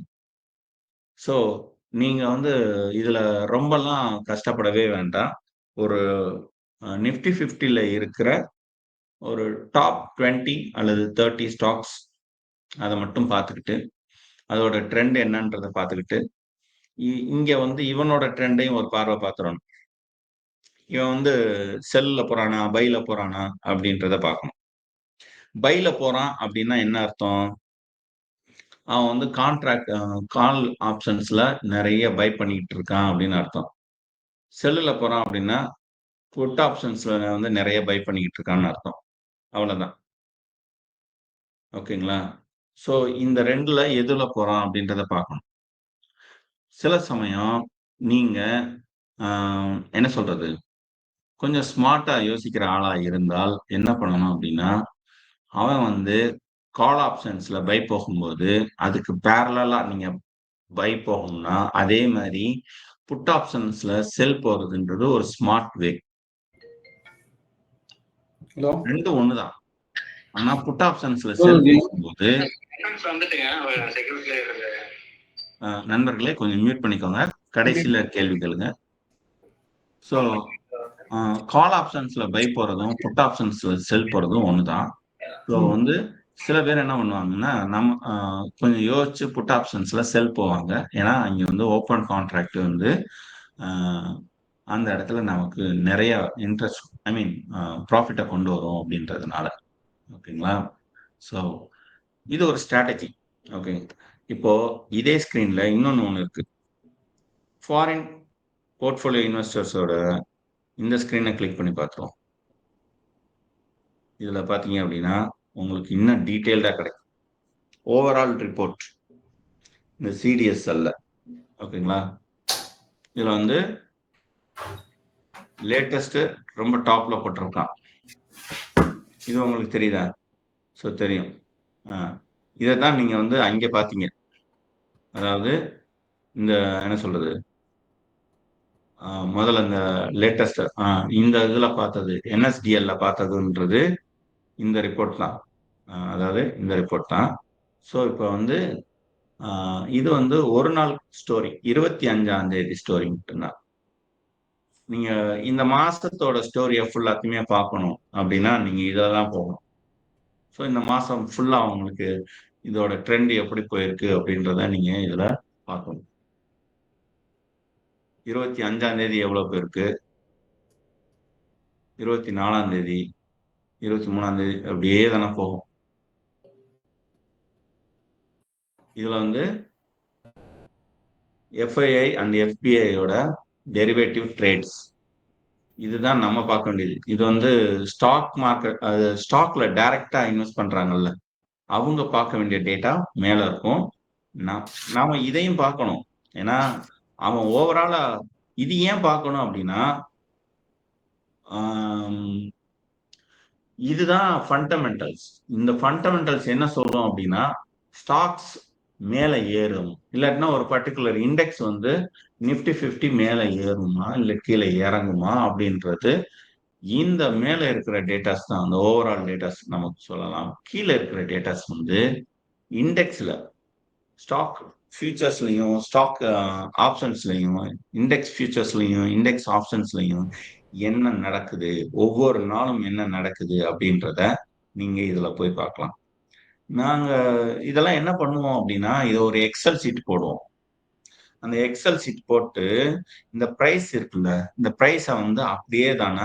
ஸோ நீங்க வந்து இதுல ரொம்பலாம் கஷ்டப்படவே வேண்டாம். ஒரு நிஃப்டி 50ல இருக்கிற ஒரு டாப் 20 அல்லது 30 ஸ்டாக்ஸ் அத மட்டும் பார்த்துக்கிட்டு, அதோட ட்ரெண்ட் என்னன்றத பார்த்துக்கிட்டு, இங்க வந்து இவனோட ட்ரெண்டையும் ஒரு பார்வை பார்த்துறணும். இவன் வந்து செல்ல போறானா, பைல போறானா அப்படின்றத பார்க்கணும். பைல போறான் அப்படின்னா என்ன அர்த்தம்? அவன் வந்து கால் ஆப்ஷன்ஸ்ல நிறைய பை பண்ணிட்டு இருக்கான் அப்படின்னு அர்த்தம். செல்லுல போறான் அப்படின்னா புட் ஆப்ஷன்ஸ்ல வந்து நிறைய பை பண்ணிக்கிட்டு இருக்கான்னு அர்த்தம். அவ்வளவுதான். ஓகேங்களா? ஸோ இந்த 2ல எதுல போறான் அப்படின்றத பார்க்கணும். சில சமயம் நீங்க என்ன சொல்றது? கொஞ்சம் ஸ்மார்ட்டா யோசிக்கிற ஆளா இருந்தால் என்ன பண்ணணும் அப்படின்னா, அவன் வந்து கால் ஆப்ஷன்ஸ்ல பை போகும்போது, அதுக்கு பேரலலா நீங்க பை போகணும்னா, அதே மாரி புட் ஆப்ஷன்ஸ்ல செல் போறதுன்றது ஒரு ஸ்மார்ட் வே. ஹலோ 2ம் ஒண்ணுதான். ஆனா புட் ஆப்ஷன்ஸ்ல செல் போகும்போது நண்பர்களே கொஞ்சம் மியூட் பண்ணிக்கோங்க. கடைசியில கேள்வி கேளுங்க. ஸோ கால் ஆப்ஷன்ஸ்ல பை போறதும், புட் ஆப்ஷன்ஸ்ல செல் போறதும் ஒண்ணுதான். ஸோ வந்து சில பேர் என்ன பண்ணுவாங்கன்னா, நம்ம கொஞ்சம் யோசிச்சு புட் ஆப்ஷன்ஸ்ல செல் போவாங்க. ஏன்னா, அங்க வந்து ஓப்பன் கான்ட்ராக்ட் வந்து அந்த இடத்துல நமக்கு நிறைய இன்ட்ரெஸ்ட் ப்ராஃபிட்ட கொண்டு வரும் அப்படின்றதுனால. ஓகேங்களா? ஸோ இது ஒரு ஸ்ட்ராட்டஜி. ஓகே. இப்போ இதே ஸ்கிரீன்ல இன்னொன்னு இருக்கு. ஃபாரின் போர்ட்ஃபோலியோ இன்வெஸ்டர்ஸோட இந்த ஸ்கிரீனை கிளிக் பண்ணி பார்த்துருவோம். இதுல பாத்தீங்க அப்படின்னா உங்களுக்கு இன்னும் டீட்டெயில்டா கிடைக்கும். ஓவரால் ரிப்போர்ட் இந்த சிடிஎஸ்எல்ல. ஓகேங்களா? இதுல வந்து லேட்டஸ்ட் ரொம்ப டாப்ல போட்டிருக்கான். இது உங்களுக்கு தெரியுதா? ஸோ தெரியும். இதைத்தான் நீங்க வந்து அங்க பாத்தீங்க. அதாவது இந்த என்ன சொல்றது, முதல்ல இந்த லேட்டஸ்ட் இந்த இதுல பார்த்தது என்எஸ்டிஎல்ல பார்த்ததுன்றது இந்த ரிப்போர்ட் தான். அதாவது இந்த ரிப்போர்ட் தான். ஸோ இப்போ வந்து இது வந்து ஒரு நாள் ஸ்டோரி, 25ஆம் தேதி ஸ்டோரி மட்டும்தான். நீங்க இந்த மாசத்தோட ஸ்டோரியை ஃபுல்லாத்தையுமே பார்க்கணும் அப்படின்னா நீங்க இதெல்லாம் போகணும். ஸோ இந்த மாசம் ஃபுல்லா உங்களுக்கு இதோட ட்ரெண்ட் எப்படி போயிருக்கு அப்படின்றத நீங்க இதுல பார்க்கணும். 25ஆம் தேதி எவ்வளவு போயிருக்கு, 24ஆம் தேதி, 23ஆம் தேதி அப்படியே தானே போகும். இதுல வந்து எஃப்ஐஐ அண்ட் எஃபிஐயோட டெரிவேட்டிவ் ட்ரேட்ஸ் இதுதான் நம்ம பார்க்க வேண்டியது. இது வந்து ஸ்டாக் மார்க்கெட், அது ஸ்டாக்ல டைரக்டா இன்வெஸ்ட் பண்றாங்கல்ல, அவங்க பார்க்க வேண்டிய டேட்டா மேல இருக்கும். நாம இதையும் பார்க்கணும். ஏன்னா அவன் ஓவராலா இது ஏன் பார்க்கணும் அப்படின்னா, இதுதான் ஃபண்டமெண்டல்ஸ். இந்த ஃபண்டமெண்டல்ஸ் என்ன சொல்றோம் அப்படின்னா, ஸ்டாக்ஸ் மேல ஏறும், இல்லாட்டினா ஒரு பர்டிகுலர் இண்டெக்ஸ் வந்து நிஃப்டி 50 மேல ஏறுமா இல்ல கீழே இறங்குமா அப்படின்றது இந்த மேல இருக்கிற டேட்டாஸ் தான், அந்த ஓவரால் டேட்டாஸ் நமக்கு சொல்லலாம். கீழே இருக்கிற டேட்டாஸ் வந்து இண்டெக்ஸ்ல, ஸ்டாக் ஃபியூச்சர்ஸ்லையும் ஸ்டாக் ஆப்ஷன்ஸ்லையும் இண்டெக்ஸ் ஃபியூச்சர்ஸ்லையும் இண்டெக்ஸ் ஆப்ஷன்ஸ்லையும் என்ன நடக்குது, ஒவ்வொரு நாளும் என்ன நடக்குது அப்படின்றத நீங்க இதுல போய் பார்க்கலாம். நாங்க இதெல்லாம் என்ன பண்ணுவோம் அப்படின்னா, இத ஒரு எக்ஸெல் ஷீட் போடுவோம். அந்த எக்ஸெல் ஷீட் போட்டு, இந்த பிரைஸ் இருக்குல்ல, இந்த பிரைஸ வந்து அப்படியே தான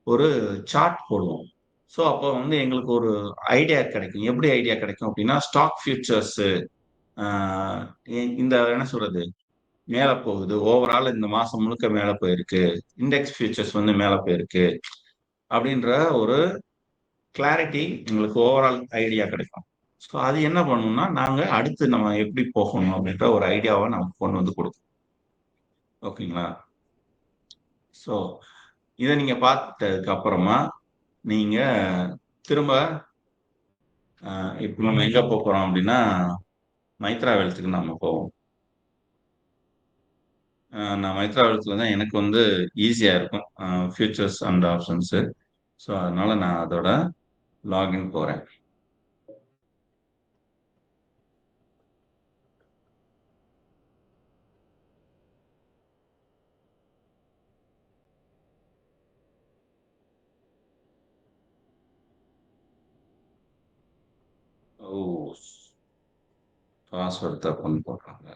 ஒரு சார்ட் போடுவோம். ஸோ, அப்போ வந்து எங்களுக்கு ஒரு ஐடியா கிடைக்கும். எப்படி ஐடியா கிடைக்கும் அப்படின்னா, ஸ்டாக் ஃபியூச்சர்ஸு ஆ இந்த என்ன சொல்றது? மேல போகுது. ஓவரால் இந்த மாசம் முழுக்க மேல போயிருக்கு. இண்டெக்ஸ் ஃபியூச்சர்ஸ் வந்து மேல போயிருக்கு. அப்படின்ற ஒரு கிளாரிட்டி எங்களுக்கு ஓவரால் ஐடியா கிடைக்கும். ஸோ அது என்ன பண்ணும்னா, நாங்க அடுத்து நம்ம எப்படி போகணும் அப்படின்ற ஒரு ஐடியாவ நமக்கு கொண்டு வந்து குடுக்கும். ஓகேங்களா? ஸோ இத நீங்க பார்த்ததுக்கு அப்புறமா, நீங்க திரும்ப இப்ப நம்ம எங்க போப்போறோம் அப்படின்னா, மைத்ரா வெல்த்துக்கு நம்ம போவோம். நான் மைத்ரா வெல்த்ல தான் எனக்கு வந்து ஈஸியா இருக்கும். Futures and options. ஸோ அதனால நான் அதோட லாகின் போறேன். ஓ! பாஸ்வேர்ட் தப்புன்னு போடுறாங்க.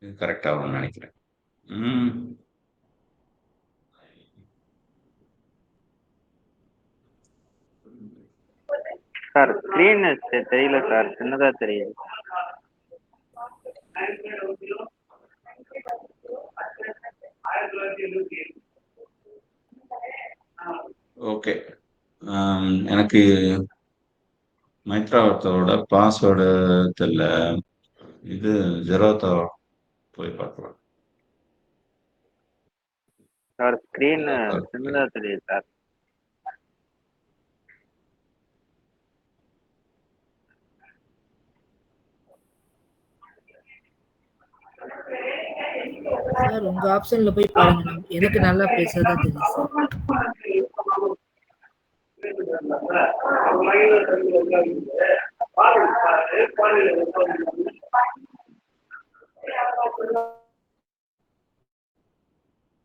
இது கரெக்ட்டா வரும்னு நெனைக்கிறேன். ம். சார் ஸ்க்ரீன் தெரியல சார், சின்னதா தெரியுது. ஓகே. எனக்கு மைத்ராவோட பாஸ்வேர்டு தெரியல. இது ஜெரோதா போய் பார்க்கலாம். சார் ஸ்க்ரீன் ஜெரோதா சின்னதா தெரியுது சார். சார் உங்க ஆப்ஷன்ல போய் பாருங்க. எனக்கு நல்லா பேசுறதா தெரியும் சார்.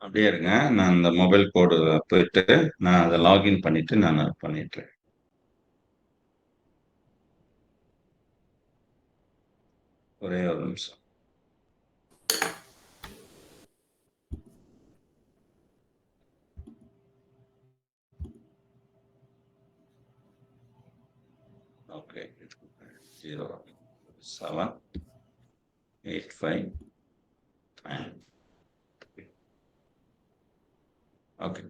அப்படியே இருங்க. நான் இந்த மொபைல் கோடு போயிட்டு, நான் அத லாகின் பண்ணிட்டு நான் பண்ணிடுறேன். ஒரே ஒரு நிமிஷம். ஓகே. 0785 ஓகே.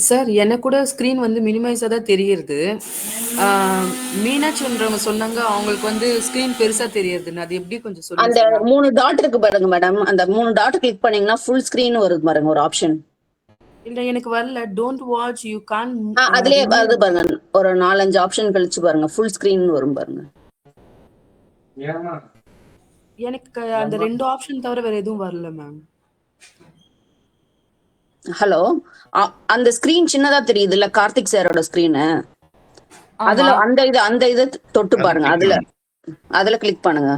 சார் எனக்கு கூட ஸ்க்ரீன் வந்து மினிமைஸா தான் தெரியுது. மீனாட்சின்றவங்க சொன்னாங்க, அவங்களுக்கு வந்து ஸ்க்ரீன் பெருசா தெரியுதுன்னு. அது எப்படி கொஞ்சம் சொல்லுங்க அந்த சார்? 3 டாட் இருக்கு பாருங்க மேடம். அந்த 3 டாட் கிளிக் பண்ணீங்கன்னா ஃபுல் ஸ்கிரீன் வருது பாருங்க ஒரு ஆப்ஷன். இல்ல எனக்கு வரல. டோன்ட் வாட்ச் யூ கான் அதுலயே வருது பாருங்க. ஒரு 4-5 ஆப்ஷன் கழிச்சு பாருங்க. ஃபுல் ஸ்கிரீன் வரும் பாருங்க. எனக்கு அந்த 2 ஆப்ஷன் தவிர வேற எதுவும் வரல மேம். ஹலோ, அந்த ஸ்கிரீன் சின்னதா தெரியுது இல்ல, கார்த்திக் சாரோட ஸ்கிரீனு. அதுல அந்த இத தொட்டு பாருங்க. அதுல கிளிக் பண்ணுங்க.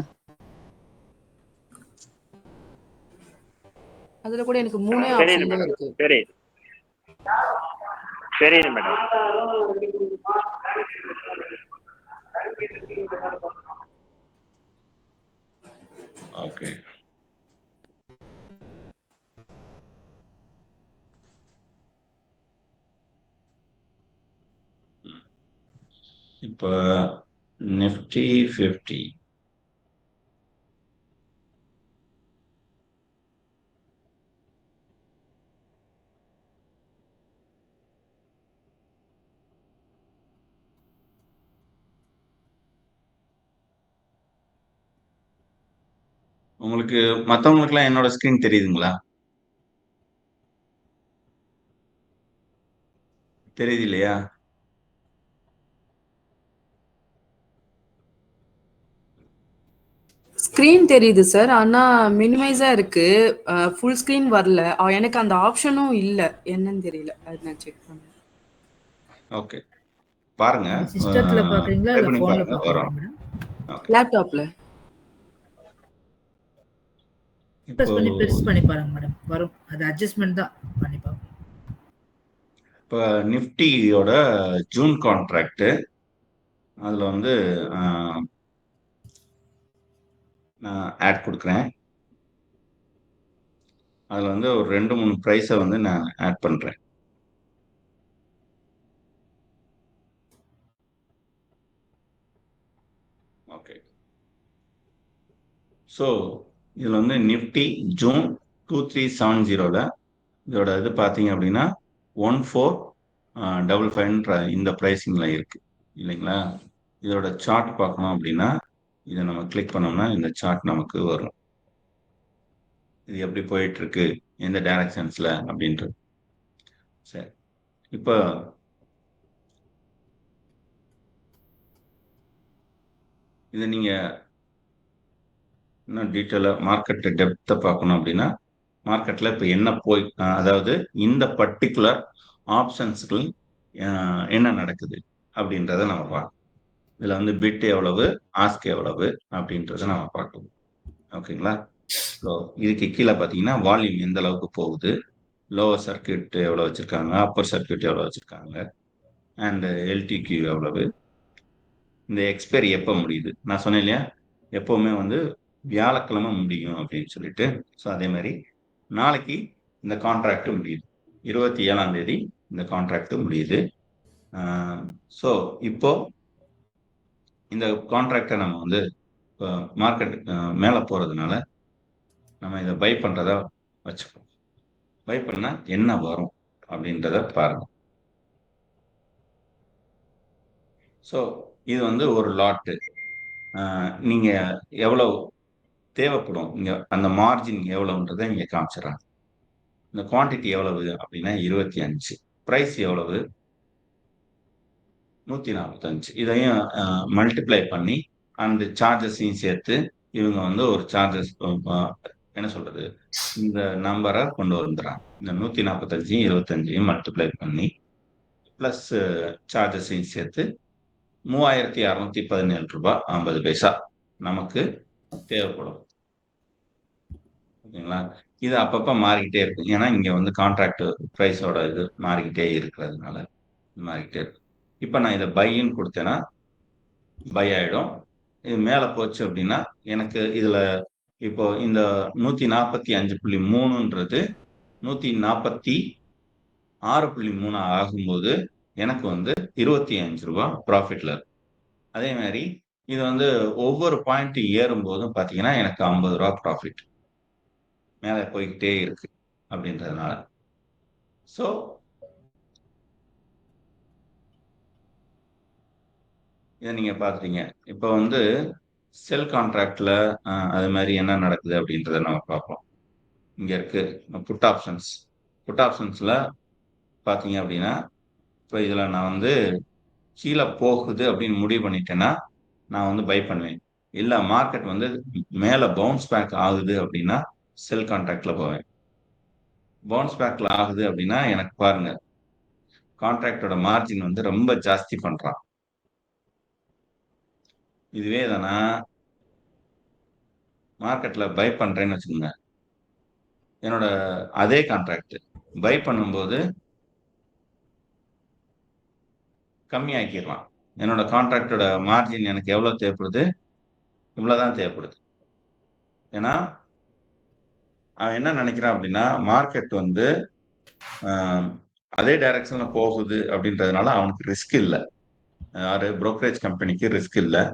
அதுல கூட எனக்கு 3 சரிங்க ஆப்ஷன் தான் மேடம். இருக்கு. சரி சரிங்க மேடம். ஓகே. இப்ப நிஃப்டி 50 உங்களுக்கு மத்தவங்களுக்குலாம் என்னோட ஸ்கிரீன் தெரியுதுங்களா? தெரியுது இல்லையா? ஸ்க்ரீன் தெரியுது சார். ஆனா மினிமைஸா இருக்கு. ஃபுல் ஸ்க்ரீன் வரல. எனக்கு அந்த ஆப்ஷனும் இல்ல. என்னன்னு தெரியல. அது நான் செக் பண்ணேன். ஓகே. பாருங்க. சிஸ்டத்துல பாக்குறீங்களா ட்ரை இல்ல பண்ணி போன்ல பாருங்க. பாக்குறீங்களா வரும். மேடம்? ஓகே. லேப்டாப்ல. இப்போ பெருசு பண்ணி பாருங்க மேடம். வரும். அது அட்ஜஸ்ட்மெண்ட் தான் பண்ணி பாருங்க. இப்போ நிஃப்டியோட ஜூன் கான்ட்ராக்ட் அதில் வந்து நான் ஆட் கொடுக்குறேன். அதில் வந்து ஒரு 2-3 ப்ரைஸை வந்து நான் ஆட் பண்ணுறேன். ஓகே. ஸோ இதில் வந்து நிஃப்டி ஜூன் 2370 இதோட இது பார்த்தீங்க அப்படின்னா 1455 இந்த ப்ரைஸிங்கில் இருக்கு இல்லைங்களா? இதோட சார்ட் பார்க்கணும் அப்படின்னா இதை நம்ம கிளிக் பண்ணோம்னா இந்த சார்ட் நமக்கு வரும். இது எப்படி போயிட்டு இருக்கு, எந்த டைரக்ஷன்ஸ்ல அப்படின்றது. சரி, இப்போ இதை நீங்க இன்னும் டீட்டெயிலாக மார்க்கெட் டெப்த்தை பார்க்கணும் அப்படின்னா மார்க்கெட்டில் இப்போ என்ன போய் அதாவது இந்த பர்டிகுலர் ஆப்ஷன்ஸ்கள் என்ன நடக்குது அப்படின்றத நம்ம பார்க்கணும். இதில் வந்து பிட் எவ்வளவு, ஆஸ்க் எவ்வளவு அப்படின்றத நம்ம பார்க்கணும். ஓகேங்களா? ஸோ இதுக்கு கீழே பார்த்தீங்கன்னா வால்யூம் எந்த அளவுக்கு போகுது, லோவர் சர்க்கியூட் எவ்வளோ வச்சுருக்காங்க, அப்பர் சர்க்கியூட் எவ்வளோ வச்சுருக்காங்க, அண்ட் எல்டிக்யூ எவ்வளவு, இந்த எக்ஸ்பைரி எப்போ முடியுது. நான் சொன்னேன் இல்லையா, எப்போவுமே வந்து வியாழக்கிழமை முடியும் அப்படின்னு சொல்லிட்டு. ஸோ அதே மாதிரி நாளைக்கு இந்த கான்ட்ராக்ட் முடியுது, 27ஆம் தேதி இந்த கான்ட்ராக்ட் முடியுது. ஸோ இப்போ இந்த கான்ட்ராக்டை நம்ம வந்து மார்க்கெட் மேலே போகிறதுனால நம்ம இதை பை பண்ணுறதா வச்சுப்போம். பை பண்ணால் என்ன வரும் அப்படின்றத பாருங்க. ஸோ இது வந்து ஒரு லாட்டு. நீங்கள் எவ்வளோ தேவைப்படும், இங்கே அந்த மார்ஜின் எவ்வளவுன்றதை இங்கே காமிச்சிடறாங்க. இந்த குவான்டிட்டி எவ்வளவு அப்படின்னா 25, ப்ரைஸ் எவ்வளவு 145. இதையும் மல்டிப்ளை பண்ணி அந்த சார்ஜஸையும் சேர்த்து இவங்க வந்து ஒரு சார்ஜஸ் என்ன சொல்றது, இந்த நம்பரை கொண்டு வந்துடுறாங்க. இந்த 145 25 மல்டிப்ளை பண்ணி பிளஸ் சார்ஜஸையும் சேர்த்து 3617 ரூபாய் 50 பைசா நமக்கு தேவைப்படும். ஓகேங்களா? இது அப்பப்போ மாறிக்கிட்டே இருக்கும். ஏன்னா இங்கே வந்து கான்ட்ராக்ட் ப்ரைஸோட இது மாறிக்கிட்டே இருக்கிறதுனால மாறிக்கிட்டே இருக்கும். இப்போ நான் இதை பைன்னு கொடுத்தேன்னா பை ஆகிடும். இது மேலே போச்சு அப்படின்னா எனக்கு இதில் இப்போ இந்த 145.3ன்றது 146.3 ஆகும்போது எனக்கு வந்து 25 ரூபா ப்ராஃபிட்ல இருக்கு. அதே மாதிரி இது வந்து ஒவ்வொரு பாயிண்ட் ஏறும்போதும் பார்த்தீங்கன்னா எனக்கு 50 ரூபா ப்ராஃபிட் மேலே போய்கிட்டே இருக்கு அப்படின்றதுனால. ஸோ இதை நீங்க பார்த்துட்டீங்க. இப்போ வந்து செல் கான்ட்ராக்ட்ல அது மாதிரி என்ன நடக்குது அப்படின்றத நம்ம பார்ப்போம். இங்க இருக்கு புட் ஆப்ஷன்ஸ். புட் ஆப்ஷன்ஸ்ல பார்த்தீங்க அப்படின்னா இப்போ இதில் நான் வந்து கீழே போகுது அப்படின்னு முடிவு பண்ணிட்டேன்னா நான் வந்து பை பண்ணுவேன். இல்லை மார்க்கெட் வந்து மேலே பவுன்ஸ் பேக் ஆகுது அப்படின்னா செல் கான்ட்ராக்ட்ல போவேன். பவுன்ஸ் பேக்ல ஆகுது அப்படின்னா எனக்கு பாருங்க கான்ட்ராக்டோட மார்ஜின் வந்து ரொம்ப ஜாஸ்தி பண்றான். இதுவே தானா மார்க்கெட்ல பை பண்றேன்னு வச்சுக்கோங்க, என்னோட அதே கான்ட்ராக்ட் பை பண்ணும்போது கம்மியாக்கிடலாம். என்னோட கான்ட்ராக்டோட மார்ஜின் எனக்கு எவ்வளவு தேவைப்படுது, இவ்வளவுதான் தேவைப்படுது. ஏன்னா அவன் என்ன நினைக்கிறான் அப்படின்னா மார்க்கெட் வந்து அதே டைரக்ஷன்ல போகுது அப்படின்றதுனால அவனுக்கு ரிஸ்க் இல்லை. யாரு புரோக்கரேஜ் கம்பெனிக்கு ரிஸ்க் இல்லை.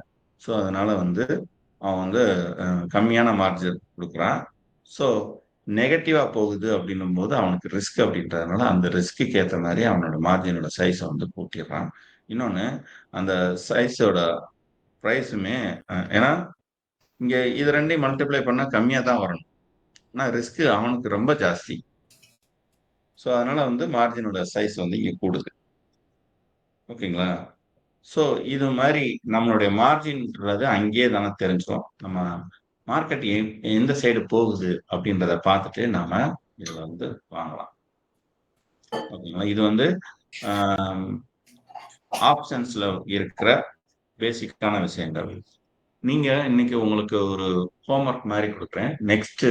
ஸோ அதனால வந்து அவன் வந்து கம்மியான மார்ஜின் கொடுக்குறான். ஸோ நெகட்டிவா போகுது அப்படின்னும் போது அவனுக்கு ரிஸ்க் அப்படின்றதுனால அந்த ரிஸ்க்கு ஏற்ற மாதிரி அவனோட மார்ஜினோட சைஸை வந்து கூட்டிடுறான். இன்னொன்று அந்த சைஸோட ப்ரைஸுமே ஏன்னா இங்கே இது ரெண்டையும் மல்டிப்ளை பண்ணால் கம்மியாக தான் வரணும். ஆனால் ரிஸ்க்கு அவனுக்கு ரொம்ப ஜாஸ்தி. ஸோ அதனால வந்து மார்ஜினோட சைஸ் வந்து இங்கே கூடுது. ஓகேங்களா? ஸோ இது மாதிரி நம்மளுடைய மார்ஜின்றது அங்கேயே தானே தெரிஞ்சுக்கும். நம்ம மார்க்கெட் எந்த சைடு போகுது அப்படின்றத பார்த்துட்டு நாம இதில் வந்து வாங்கலாம். ஓகேங்களா? இது வந்து ஆப்ஷன்ஸ்ல இருக்கிற பேசிக்கான விஷயங்கள். நீங்க இன்னைக்கு உங்களுக்கு ஒரு ஹோம்ஒர்க் மாதிரி கொடுக்குறேன். நெக்ஸ்ட்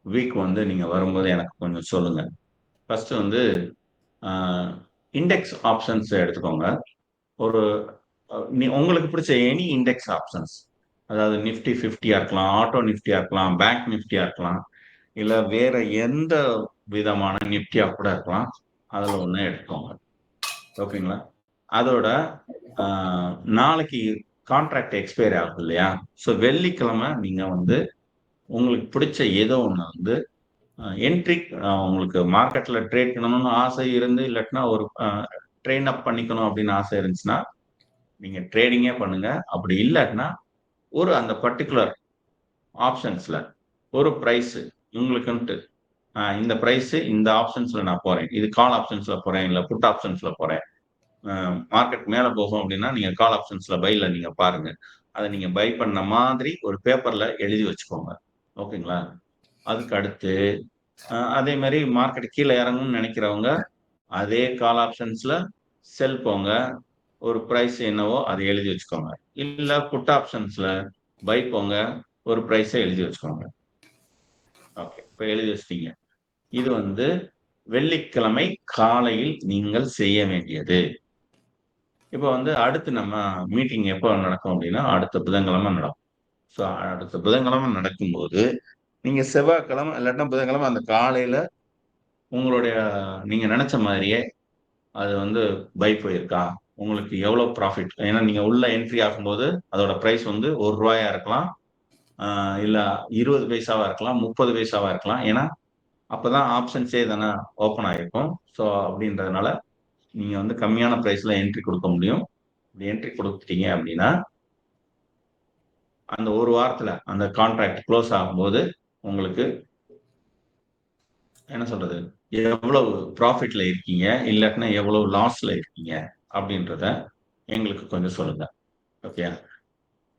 வீக் வந்து நீங்க வரும்போது எனக்கு கொஞ்சம் சொல்லுங்க. ஃபர்ஸ்ட் வந்து இண்டெக்ஸ் ஆப்ஷன்ஸ் எடுத்துக்கோங்க. ஒரு உங்களுக்கு பிடிச்ச எனி இண்டெக்ஸ் ஆப்ஷன்ஸ், அதாவது நிஃப்டி 50 இருக்கலாம், ஆட்டோ நிஃப்டியா இருக்கலாம், பேங்க் நிஃப்டியா இருக்கலாம், இல்ல வேற எந்த விதமான நிஃப்டியா கூட இருக்கலாம். அதுல ஒண்ணு எடுத்துக்கோங்க. ஓகேங்களா? அதோட நாளைக்கு கான்ட்ராக்ட் எக்ஸ்பைரி ஆகுது இல்லையா? ஸோ வெள்ளிக்கிழமை நீங்க வந்து உங்களுக்கு பிடிச்ச ஏதோ ஒன்று வந்து என்ட்ரி, உங்களுக்கு மார்க்கெட்ல ட்ரேட் பண்ணணும்னு ஆசை இருந்து, இல்லாட்டினா ஒரு ட்ரெயின் அப் பண்ணிக்கணும் அப்படின்னு ஆசை இருந்துச்சுன்னா நீங்க ட்ரேடிங்கே பண்ணுங்க. அப்படி இல்லாட்டினா ஒரு அந்த பர்டிகுலர் ஆப்ஷன்ஸ்ல ஒரு பிரைஸ் உங்களுக்குன்ட்டு இந்த பிரைஸ் இந்த ஆப்ஷன்ஸ்ல நான் போறேன், இது கால் ஆப்ஷன்ஸ்ல போறேன், இல்ல புட் ஆப்ஷன்ஸ்ல போறேன், மார்க்கெட் மேல போகும் அப்படின்னா நீங்க கால் ஆப்ஷன்ஸ்ல பைல நீங்க பாருங்க. அதை நீங்க பை பண்ண மாதிரி ஒரு பேப்பர்ல எழுதி வச்சுக்கோங்க. ஓகேங்களா? அதுக்கு அடுத்து அதே மாதிரி மார்க்கெட் கீழே இறங்கும்னு நினைக்கிறவங்க அதே கால் ஆப்ஷன்ஸ்ல செல் போங்க. ஒரு பிரைஸ் என்னவோ அதை எழுதி வச்சுக்கோங்க. இல்ல புட் ஆப்ஷன்ஸ்ல பை போங்க, ஒரு பிரைஸை எழுதி வச்சுக்கோங்க. ஓகே, இப்ப எழுதி வச்சிட்டீங்க. இது வந்து வெள்ளிக்கிழமை காலையில் நீங்கள் செய்ய வேண்டியது. இப்போ வந்து அடுத்து நம்ம மீட்டிங் எப்போ நடக்கும் அப்படின்னா அடுத்த புதன்கிழமை நடக்கும். ஸோ அடுத்த புதன்கிழமை நடக்கும்போது நீங்க செவ்வாய்க்கிழமை இல்லாட்டினா புதன்கிழமை அந்த காலையில உங்களுடைய நீங்க நினைச்ச மாதிரியே அது வந்து பை போயிருக்கா, உங்களுக்கு எவ்வளவு ப்ராஃபிட், ஏன்னா நீங்க உள்ள என்ட்ரி ஆகும்போது அதோட பிரைஸ் வந்து ₹1 இருக்கலாம், இல்ல 20 பைசாவா இருக்கலாம், 30 பைசாவா இருக்கலாம். ஏன்னா அப்பதான் ஆப்ஷன்ஸே தானே ஓப்பன் ஆயிருக்கும். ஸோ அப்படின்றதுனால நீங்க வந்து கம்மியான பிரைஸ்ல என்ட்ரி கொடுக்க முடியும். என்ட்ரி கொடுத்துட்டீங்க அப்படின்னா அந்த ஒரு வாரத்துல அந்த கான்ட்ராக்ட் க்ளோஸ் ஆகும்போது உங்களுக்கு என்ன சொல்றது, எவ்வளவு ப்ராஃபிட்ல இருக்கீங்க, இல்லாட்டினா எவ்வளவு லாஸ்ல இருக்கீங்க அப்படின்றத எங்களுக்கு கொஞ்சம் சொல்லுங்க. ஓகே,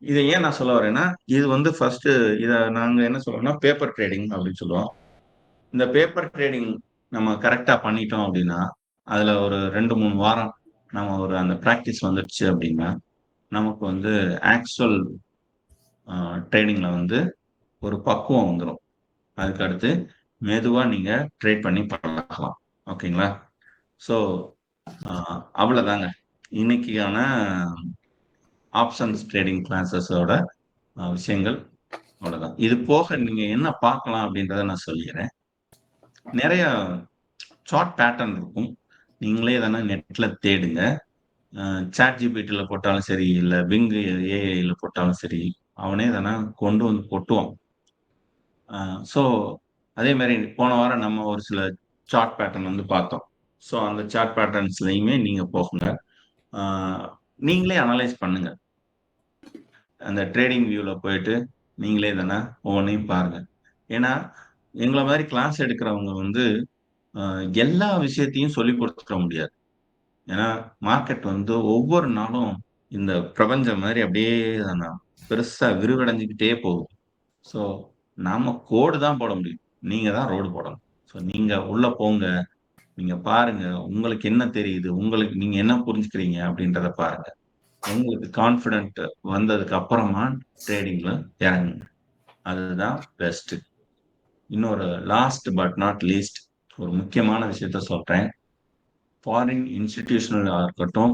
இதை ஏன் நான் சொல்ல வரேன்னா, இது வந்து ஃபர்ஸ்ட் இதை நாங்க என்ன சொல்றோம்னா பேப்பர் ட்ரேடிங் அப்படின்னு சொல்லுவோம். இந்த பேப்பர் ட்ரேடிங் நம்ம கரெக்டா பண்ணிட்டோம் அப்படின்னா அதுல ஒரு 2-3 வாரம் நம்ம ஒரு அந்த ப்ராக்டிஸ் வந்துடுச்சு அப்படின்னா நமக்கு வந்து ஆக்சுவல் ட்ரேடிங்ல வந்து ஒரு பக்குவம் வந்துடும். அதுக்கு அடுத்து மெதுவா நீங்க ட்ரேட் பண்ணி பழகலாம். ஓகேங்களா? ஸோ அவ்வளவுதாங்க இன்னைக்கான ஆப்ஷன்ஸ் ட்ரேடிங் கிளாஸஸோட விஷயங்கள். அவ்வளவுதான். இது போக நீங்க என்ன பார்க்கலாம் அப்படின்றத நான் சொல்லிடுறேன். நிறைய சார்ட் பேட்டர்ன் இருக்கும். நீங்களே தானே நெட்ல தேடுங்க. சாட் ஜிபிடில போட்டாலும் சரி, இல்ல பிங் ஏஐல போட்டாலும் சரி, அவனே தானே கொண்டு வந்து கொட்டுவான். ஸோ அதே மாதிரி போன வாரம் நம்ம ஒரு சில சார்ட் பேட்டர்ன் வந்து பார்த்தோம். ஸோ அந்த சார்ட் பேட்டர்ன்ஸ்லையுமே நீங்க போகுங்க. நீங்களே அனலைஸ் பண்ணுங்க. அந்த ட்ரேடிங் வியூல போயிட்டு நீங்களே தானே ஒவ்வொன்றையும் பாருங்க. ஏன்னா எங்களை மாதிரி கிளாஸ் எடுக்கிறவங்க வந்து எல்லா விஷயத்தையும் சொல்லி கொடுத்துக்க முடியாது. ஏன்னா மார்க்கெட் வந்து ஒவ்வொரு நாளும் இந்த பிரபஞ்சம் மாதிரி அப்படியே தானே பெருசா விரிவடைஞ்சுக்கிட்டே போகும். ஸோ நாம கோடு தான் போட முடியும், நீங்க தான் ரோடு போடணும். ஸோ நீங்க உள்ள போங்க, நீங்க பாருங்க, உங்களுக்கு என்ன தெரியுது, உங்களுக்கு நீங்க என்ன புரிஞ்சுக்கிறீங்க அப்படின்றத பாருங்க. உங்களுக்கு கான்ஃபிடென்ட் வந்ததுக்கு அப்புறமா ட்ரேடிங்ல இறங்குங்க. அதுதான் பெஸ்ட். இன்னொரு லாஸ்ட் பட் நாட் லீஸ்ட் ஒரு முக்கியமான விஷயத்த சொல்றேன். ஃபாரின் இன்ஸ்டிடியூஷனல் இருக்கட்டும்,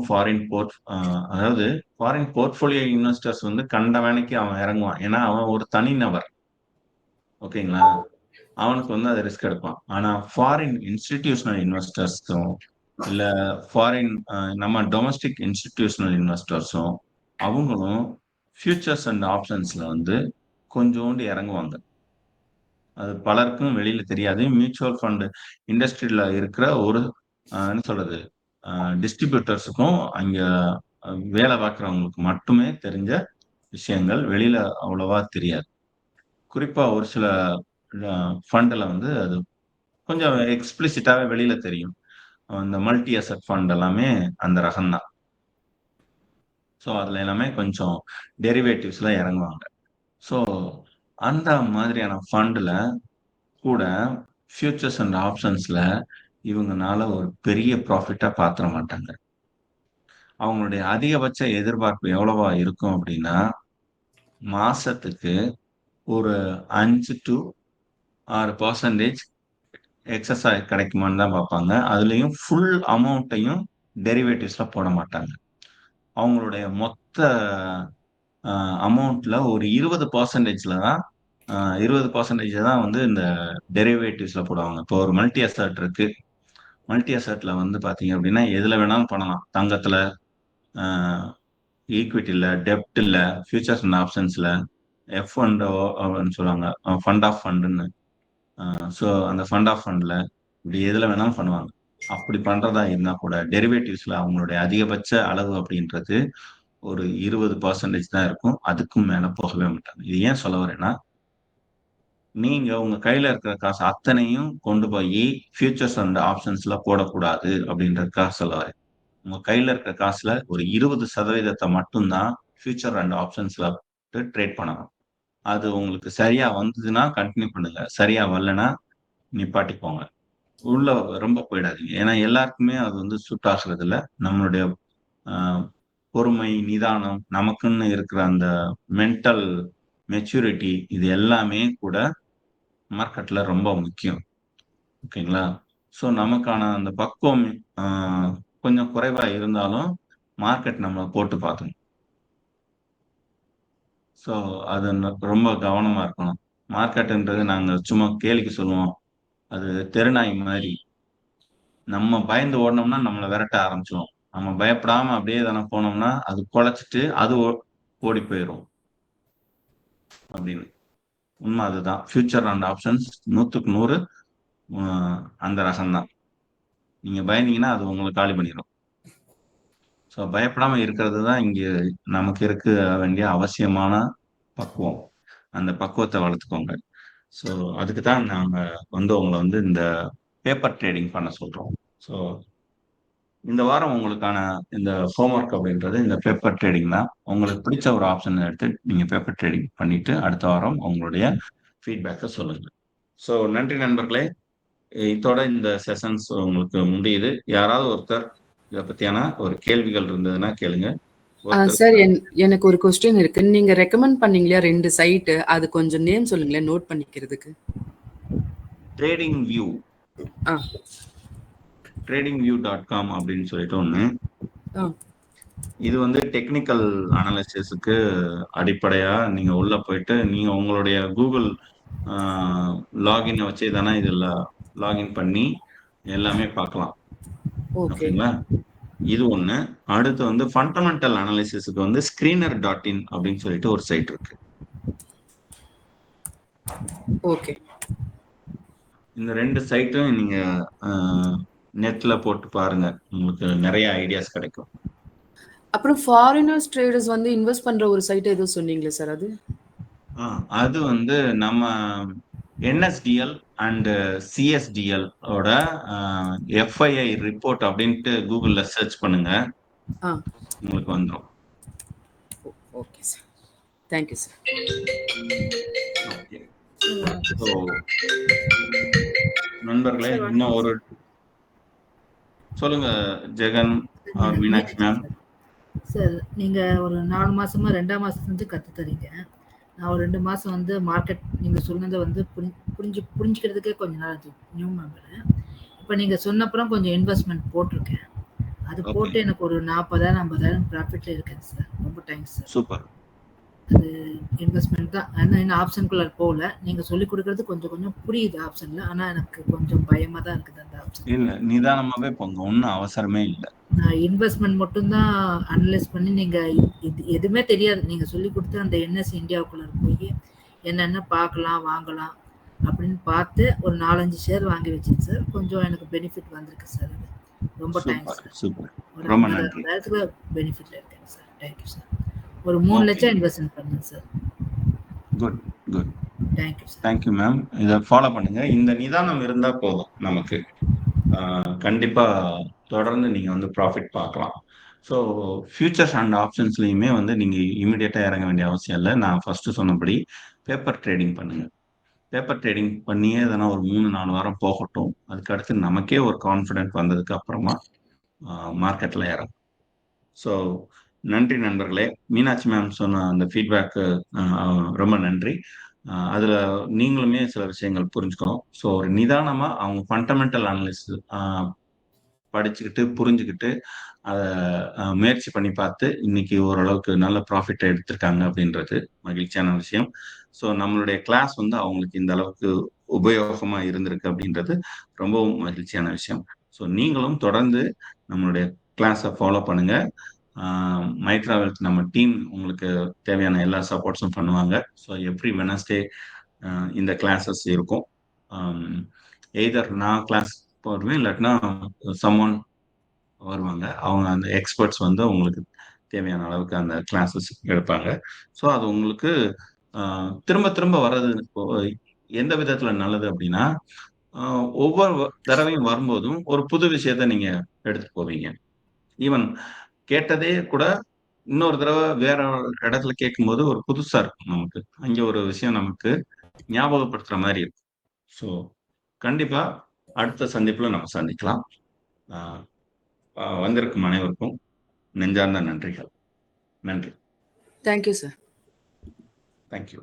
அதாவது ஃபாரின் போர்ட்ஃபோலியோ இன்வெஸ்டர்ஸ் வந்து கண்ட வேலைக்கு அவன் இறங்குவான். ஏன்னா அவன் ஒரு தனிநபர். ஓகேங்களா? அவனுக்கு வந்து அதை ரிஸ்க் எடுப்பான். ஆனா ஃபாரின் இன்ஸ்டிடியூஷனல் இன்வெஸ்டர்ஸும் இல்ல ஃபாரின் நம்ம டொமஸ்டிக் இன்ஸ்டிடியூஷனல் இன்வெஸ்டர்ஸும் அவங்களும் ஃபியூச்சர்ஸ் அண்ட் ஆப்ஷன்ஸ்ல வந்து கொஞ்சோண்டு இறங்குவாங்க. அது பலருக்கும் வெளியில தெரியாது. மியூச்சுவல் ஃபண்ட் இண்டஸ்ட்ரியில இருக்கிற ஒரு என்ன சொல்றது, டிஸ்ட்ரிபியூட்டர்ஸுக்கும் அங்க வேலை பார்க்குறவங்களுக்கு மட்டுமே தெரிஞ்ச விஷயங்கள், வெளியில அவ்வளவா தெரியாது. குறிப்பா ஒரு சில ஃபண்ட்ல வந்து அது கொஞ்சம் எக்ஸ்பிளிசிட்டாவே வெளியில தெரியும். இந்த மல்டி அசெட் ஃபண்ட் எல்லாமே அந்த ரகம் தான். ஸோ அதுல எல்லாமே கொஞ்சம் டெரிவேட்டிவ்ஸ்ல இறங்குவாங்க. ஸோ அந்த மாதிரியான ஃபண்ட்ல கூட ஃபியூச்சர்ஸ் அண்ட் ஆப்ஷன்ஸ்ல இவங்கனால ஒரு பெரிய ப்ராஃபிட்டா பாத்திர மாட்டாங்க. அவங்களுடைய அதிகபட்ச எதிர்பார்ப்பு எவ்வளவா இருக்கும் அப்படின்னா மாசத்துக்கு ஒரு 5 to 6% எக்ஸஸா கிடைக்குமான்னு தான் பார்ப்பாங்க. அதுலயும் ஃபுல் அமௌண்ட்டையும் டெரிவேட்டிவ்ஸ்ல போட மாட்டாங்க. அவங்களுடைய மொத்த அமௌண்ட்ல ஒரு 20%ல தான் 20% தான் வந்து இந்த டெரிவேட்டிவ்ஸ்ல போடுவாங்க. இப்போ ஒரு மல்டி அசெட் இருக்கு. மல்டி அசெட்ல வந்து பாத்தீங்க அப்படின்னா எதுல வேணாலும் பண்ணலாம். தங்கத்துல, ஈக்விட்டில, டெப்ட்ல, ஃபியூச்சர்ஸ் அண்ட் ஆப்ஷன்ஸ்ல, எஃப் ஃபண்ட் அப்படின்னு சொல்லுவாங்க, ஃபண்ட் ஆஃப் ஃபண்டுன்னு. ஸோ அந்த ஃபண்ட் ஆஃப் ஃபண்ட்ல இப்படி எதுல வேணாலும் பண்ணுவாங்க. அப்படி பண்றதா இருந்தா கூட டெரிவேட்டிவ்ஸ்ல அவங்களுடைய அதிகபட்ச அளவு அப்படின்றது ஒரு 20% தான் இருக்கும். அதுக்கும் மேல போகவே மாட்டாங்க. இது ஏன் சொல்ல வரேன்னா, நீங்க உங்க கையில இருக்கிற காசு அத்தனையும் கொண்டு போய் ஃபியூச்சர்ஸ் அண்ட் ஆப்ஷன்ஸ்ல போடக்கூடாது அப்படின்றதுக்காக சொல்ல வரேன். உங்க கையில இருக்கிற காசுல ஒரு 20% மட்டும்தான் ஃபியூச்சர் அண்ட் ஆப்ஷன்ஸ்ல ட்ரேட் பண்ணணும். அது உங்களுக்கு சரியா வந்ததுன்னா கண்டினியூ பண்ணுங்க. சரியா வரலன்னா நிப்பாட்டிக்கோங்க. உள்ள ரொம்ப போயிடாதீங்க. ஏன்னா எல்லாருக்குமே அது வந்து சூட் ஆகுறது இல்ல. நம்மளுடைய பொறுமை, நிதானம், நமக்குன்னு இருக்கிற அந்த மென்டல் மெச்சூரிட்டி, இது எல்லாமே கூட மார்க்கெட்ல ரொம்ப முக்கியம். ஓகேங்களா? ஸோ நமக்கான அந்த பக்குவம் கொஞ்சம் குறைவா இருந்தாலும் மார்க்கெட் நம்மளை போட்டு பார்க்கணும். ஸோ அது ரொம்ப கவனமா இருக்கணும். மார்க்கெட்டுன்றது நாங்க சும்மா கேலிக்கு சொல்லுவோம். அது தெருநாய் மாதிரி. நம்ம பயந்து ஓடுனோம்னா நம்மளை விரட்ட ஆரம்பிச்சிடும். நம்ம பயப்படாம அப்படியே தானே போனோம்னா அது குலைச்சிட்டு அது ஓடி போயிடும் அப்படின்னு. உண்மை அதுதான். ஃபியூச்சர் அண்ட் ஆப்ஷன்ஸ் 100க்கு 100 அந்த ரகம்தான். நீங்க பயந்தீங்கன்னா அது உங்களை காலி பண்ணிடும். ஸோ பயப்படாம இருக்கிறது தான் இங்க நமக்கு இருக்க வேண்டிய அவசியமான பக்குவம். அந்த பக்குவத்தை வளர்த்துக்கோங்க. ஸோ அதுக்கு தான் நாங்க வந்து உங்களை வந்து இந்த பேப்பர் ட்ரேடிங் பண்ண சொல்றோம். ஸோ இந்த வாரம் உங்களுக்கான இந்த ஹோம்ஒர்க் அப்படின்றது இந்த பேப்பர் ட்ரேடிங் தான். உங்களுக்கு பிடிச்ச ஒரு ஆப்ஷன் எடுத்து நீங்க பேப்பர் ட்ரேடிங் பண்ணிட்டு அடுத்த வாரம் உங்களுடைய ஃபீட்பேக்கை சொல்லுங்க. ஸோ நன்றி நண்பர்களே. இதோட இந்த செஷன்ஸ் உங்களுக்கு முடியுது. யாராவது ஒருத்தர் இதை பத்தியான ஒரு கேள்விகள் இருந்ததுன்னா கேளுங்க. சார் எனக்கு ஒரு கொஸ்டின் இருக்கு. நீங்க ரெக்கமெண்ட் பண்ணீங்களா 2 சைட், அது கொஞ்சம் நேம் சொல்லுங்களேன் நோட் பண்ணிக்கிறதுக்கு. ட்ரேடிங் வியூ, tradingview.com அப்படின்னு சொல்லிட்டு ஒண்ணு. இது வந்து டெக்னிக்கல் அனாலிசிஸ்க்கு அடிப்படையா நீங்க உள்ள போயிட்டு நீங்க உங்களுடைய கூகுள் லாகின் வச்சு தானே இதுல லாகின் பண்ணி எல்லாமே பார்க்கலாம். ஓகேங்களா? இது ஒண்ணு. அடுத்து வந்து ஃபண்டமெண்டல் அனாலிசிஸ்க்கு வந்து screener.in அப்படின்னு சொல்லிட்டு ஒரு சைட் இருக்கு. ஓகே. இந்த 2 சைட்டும் நீங்க நெட்ல போட்டு பாருங்க. உங்களுக்கு நிறைய ஐடியாஸ் கிடைக்கும். அப்புறம் ஃபாரினர்ஸ் ட்ரேடர்ஸ் வந்து இன்வெஸ்ட் பண்ற ஒரு சைட் ஏதோ சொன்னீங்களே சார், அது? அது வந்து நம்ம NSDL அண்ட் CSDL ஓட FII ரிப்போர்ட் அப்படின்ட்டு கூகுள்ல சர்ச் பண்ணுங்க. உங்களுக்கு வந்துடும். Okay sir. Thank you sir. Okay. So நண்பர்களே, இன்னும் ஒரு சொல்லுங்க Jagan R Meenakshi ma'am. Sir நீங்க ஒரு 4 மாசமா 2ஆம் மாசத்துலேருந்து கத்து தரீங்க. நான் ஒரு 2 மாசம் வந்து மார்க்கெட் நீங்க சொன்னதை வந்து புரிஞ்சுக்கிறதுக்கே கொஞ்ச நாள் ஆச்சு. New member. இப்போ நீங்க சொன்னப்புறம் கொஞ்சம் இன்வெஸ்ட்மெண்ட் போட்டிருக்கேன். அது போட்டு எனக்கு ஒரு 40,000 50,000 ப்ராஃபிட்ல இருக்கேன் சார். ரொம்ப தேங்க்ஸ் சார். சூப்பர். அது இன்வெஸ்ட்மெண்ட் தான். இன்னும் ஆப்ஷனுக்குள்ள போகல. நீங்க சொல்லி கொடுக்கறது கொஞ்சம் கொஞ்சம் புரியுது ஆப்ஷன்ல. ஆனா எனக்கு கொஞ்சம் பயமா தான் இருக்குது அந்த ஆப்ஷன். இல்ல, நிதானமாவே போங்க. ஒன்றும் அவசரமே இல்லை. நான் இன்வெஸ்ட்மெண்ட் மட்டும்தான் அனலைஸ் பண்ணி நீங்க எதுவுமே தெரியாது. நீங்க சொல்லி கொடுத்து அந்த என்எஸ் இந்தியாவுக்குள்ள போய் என்னென்ன பார்க்கலாம் வாங்கலாம் அப்படின்னு பார்த்து ஒரு 4-5 ஷேர் வாங்கி வச்சேன் சார். கொஞ்சம் எனக்கு பெனிஃபிட் வந்திருக்கு சார். ரொம்ப தேங்க்ஸ் சார். சூப்பர். ஒரு ரொம்ப நன்றி. 50,000 பெனிஃபிட்ல இருக்கேன் சார். Thank you sir. ஒரு 3 லட்சம் இன்வெஸ்ட்மெண்ட் பண்ணுங்க sir. Good good. Thank you sir. Thank you ma'am. இதை ஃபாலோ பண்ணுங்க. இந்த நிதானம் இருந்தா போதும் நமக்கு. கண்டிப்பா தொடர்ந்து நீங்க வந்து ப்ராஃபிட் பார்க்கலாம். ஸோ ஃபியூச்சர்ஸ் அண்ட் ஆப்ஷன்ஸ்லையுமே வந்து நீங்க இமீடியட்டா இறங்க வேண்டிய அவசியம் இல்லை. நான் ஃபர்ஸ்ட் சொன்னபடி பேப்பர் ட்ரேடிங் பண்ணுங்க. பேப்பர் ட்ரேடிங் பண்ணியே எதனா ஒரு 3-4 வாரம் போகட்டும். அதுக்கு அடுத்து நமக்கே ஒரு கான்ஃபிடென்ட் வந்ததுக்கு அப்புறமா மார்க்கெட்ல இறங்கும். ஸோ நன்றி நண்பர்களே. மீனாட்சி மேம் சொன்ன அந்த ஃபீட்பேக்கு ரொம்ப நன்றி. அதுல நீங்களுமே சில விஷயங்கள் புரிஞ்சுக்கணும். ஸோ ஒரு நிதானமா அவங்க ஃபண்டமெண்டல் அனலிசிஸ் படிச்சுக்கிட்டு புரிஞ்சுக்கிட்டு அதை முயற்சி பண்ணி பார்த்து இன்னைக்கு ஓரளவுக்கு நல்ல ப்ராஃபிட்டை எடுத்திருக்காங்க அப்படின்றது மகிழ்ச்சியான விஷயம். ஸோ நம்மளுடைய கிளாஸ் வந்து அவங்களுக்கு இந்த அளவுக்கு உபயோகமா இருந்திருக்கு அப்படின்றது ரொம்பவும் மகிழ்ச்சியான விஷயம். ஸோ நீங்களும் தொடர்ந்து நம்மளுடைய கிளாஸை ஃபாலோ பண்ணுங்க. மைட்ராவெல்த் நம்ம டீம் உங்களுக்கு தேவையான எல்லா சப்போர்ட்ஸும் பண்ணுவாங்க. ஸோ எவ்ரி வெனஸ்டே இந்த கிளாஸஸ் இருக்கும். எய்தர் நான் கிளாஸ் போடுவேன், இல்லாட்டினா சம்மோன் வருவாங்க. அவங்க அந்த எக்ஸ்பர்ட்ஸ் வந்து உங்களுக்கு தேவையான அளவுக்கு அந்த கிளாஸஸ் எடுப்பாங்க. ஸோ அது உங்களுக்கு திரும்ப திரும்ப வர்றது எந்த விதத்துல நல்லது அப்படின்னா, ஒவ்வொரு தடவையும் வரும்போதும் ஒரு புது விஷயத்த நீங்க எடுத்துட்டு போவீங்க. ஈவன் கேட்டதே கூட இன்னொரு தடவை வேற இடத்துல கேட்கும்போது ஒரு புதுசா இருக்கும் நமக்கு. அங்க ஒரு விஷயம் நமக்கு ஞாபகப்படுத்துற மாதிரி இருக்கும். ஸோ கண்டிப்பா அடுத்த சந்திப்புல நம்ம சந்திக்கலாம். வந்திருக்கும் அனைவருக்கும் நெஞ்சார்ந்த நன்றிகள். நன்றி. Thank you sir. தேங்க்யூ.